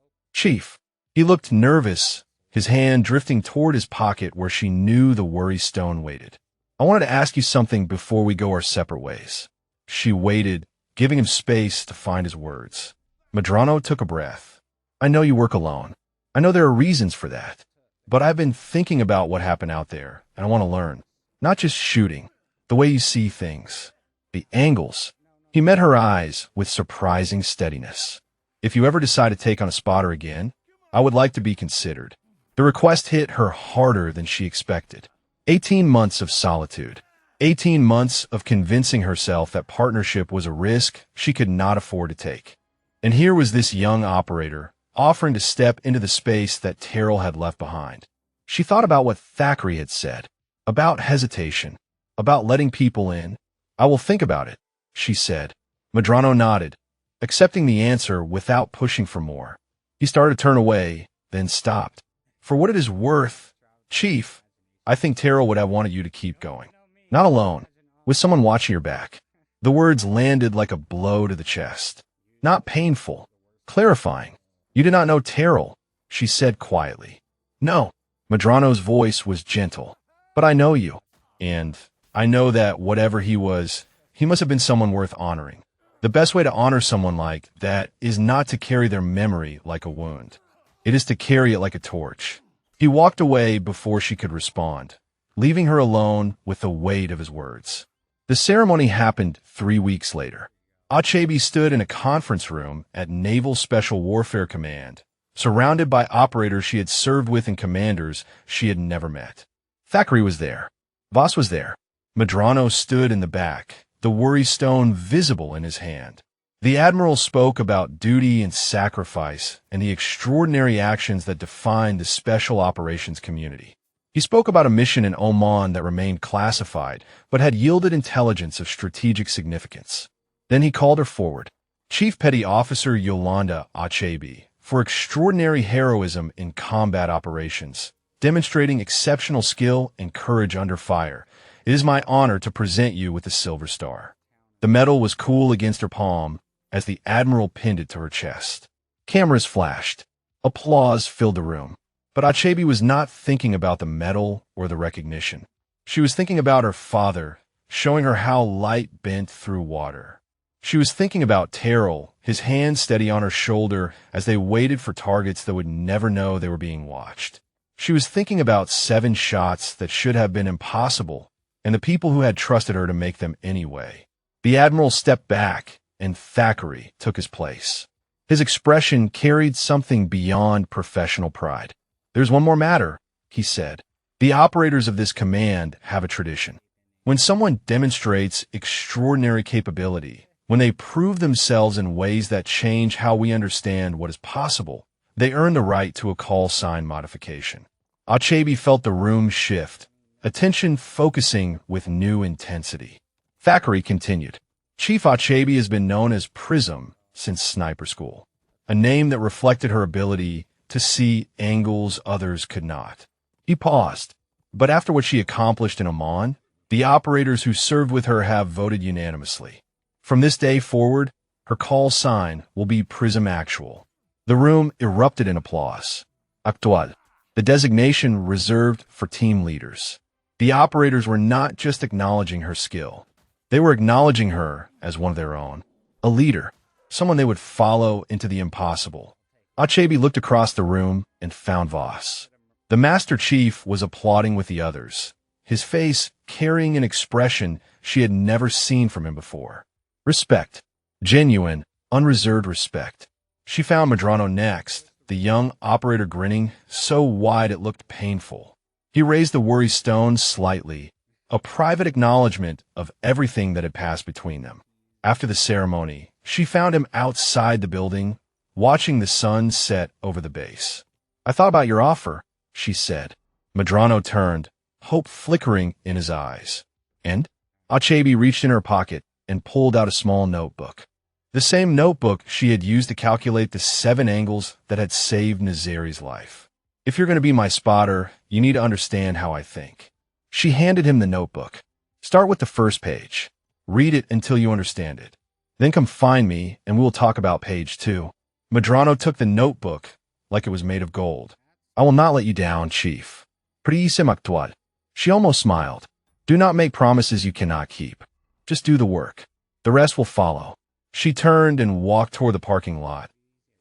Chief. He looked nervous, his hand drifting toward his pocket where she knew the worry stone waited. I wanted to ask you something before we go our separate ways. She waited, giving him space to find his words. Medrano took a breath. I know you work alone. I know there are reasons for that. But I've been thinking about what happened out there, and I want to learn. Not just shooting, the way you see things, the angles. He met her eyes with surprising steadiness. If you ever decide to take on a spotter again, I would like to be considered. The request hit her harder than she expected. 18 months of solitude. 18 months of convincing herself that partnership was a risk she could not afford to take. And here was this young operator offering to step into the space that Terrell had left behind. She thought about what Thackeray had said, about hesitation, about letting people in. I will think about it, she said. Medrano nodded, accepting the answer without pushing for more. He started to turn away, then stopped. For what it is worth, Chief, I think Terrell would have wanted you to keep going. Not alone, with someone watching your back. The words landed like a blow to the chest. Not painful, clarifying. You did not know Terrell, she said quietly. No, Medrano's voice was gentle. But I know you, and I know that whatever he was, he must have been someone worth honoring. The best way to honor someone like that is not to carry their memory like a wound. It is to carry it like a torch. He walked away before she could respond, leaving her alone with the weight of his words. The ceremony happened 3 weeks later. Achebe stood in a conference room at Naval Special Warfare Command, surrounded by operators she had served with and commanders she had never met. Thackeray was there. Voss was there. Medrano stood in the back, the worry stone visible in his hand. The Admiral spoke about duty and sacrifice and the extraordinary actions that defined the Special Operations community. He spoke about a mission in Oman that remained classified, but had yielded intelligence of strategic significance. Then he called her forward, Chief Petty Officer Yolanda Achebe, for extraordinary heroism in combat operations, demonstrating exceptional skill and courage under fire. It is my honor to present you with the Silver Star. The medal was cool against her palm as the Admiral pinned it to her chest. Cameras flashed. Applause filled the room. But Achebe was not thinking about the medal or the recognition. She was thinking about her father. showing her how light bent through water. She was thinking about Terrell, his hand steady on her shoulder as they waited for targets that would never know they were being watched. She was thinking about 7 shots that should have been impossible, and the people who had trusted her to make them anyway. The Admiral stepped back, and Thackeray took his place. His expression carried something beyond professional pride. "There's one more matter," he said. "The operators of this command have a tradition. When someone demonstrates extraordinary capability, when they prove themselves in ways that change how we understand what is possible, they earn the right to a call sign modification." Achebe felt the room shift, attention focusing with new intensity. Thackeray continued, "Chief Achebe has been known as Prism since sniper school, a name that reflected her ability to see angles others could not." He paused, but after what she accomplished in Amman, the operators who served with her have voted unanimously. From this day forward, her call sign will be Prism Actual. The room erupted in applause. Actual, the designation reserved for team leaders. The operators were not just acknowledging her skill. They were acknowledging her as one of their own, a leader, someone they would follow into the impossible. Achebe looked across the room and found Voss. The Master Chief was applauding with the others, his face carrying an expression she had never seen from him before. Respect. Genuine, unreserved respect. She found Medrano next, the young operator grinning so wide it looked painful. He raised the worry stone slightly, a private acknowledgement of everything that had passed between them. After the ceremony, she found him outside the building, watching the sun set over the base. "I thought about your offer," she said. Medrano turned, hope flickering in his eyes. "And?" Achebe reached in her pocket and pulled out a small notebook. The same notebook she had used to calculate the 7 angles that had saved Nazari's life. "If you're going to be my spotter, you need to understand how I think." She handed him the notebook. "Start with the first page. Read it until you understand it. Then come find me and we'll talk about page 2. Medrano took the notebook like it was made of gold. "I will not let you down, Chief. Prism Actual." She almost smiled. "Do not make promises you cannot keep. Just do the work. The rest will follow." She turned and walked toward the parking lot,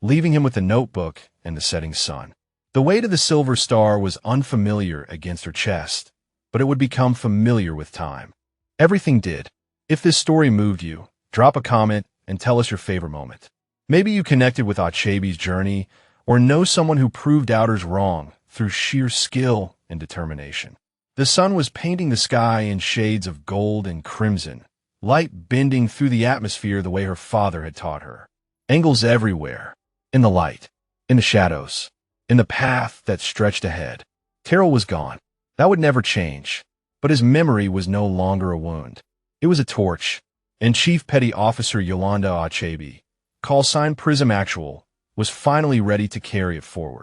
leaving him with the notebook and the setting sun. The weight of the silver star was unfamiliar against her chest, but it would become familiar with time. Everything did. If this story moved you, drop a comment and tell us your favorite moment. Maybe you connected with Achebe's journey or know someone who proved doubters wrong through sheer skill and determination. The sun was painting the sky in shades of gold and crimson, light bending through the atmosphere the way her father had taught her. Angles everywhere, in the light, in the shadows, in the path that stretched ahead. Terrell was gone. That would never change, but his memory was no longer a wound. It was a torch, and Chief Petty Officer Yolanda Achebe, call sign Prism Actual, was finally ready to carry it forward.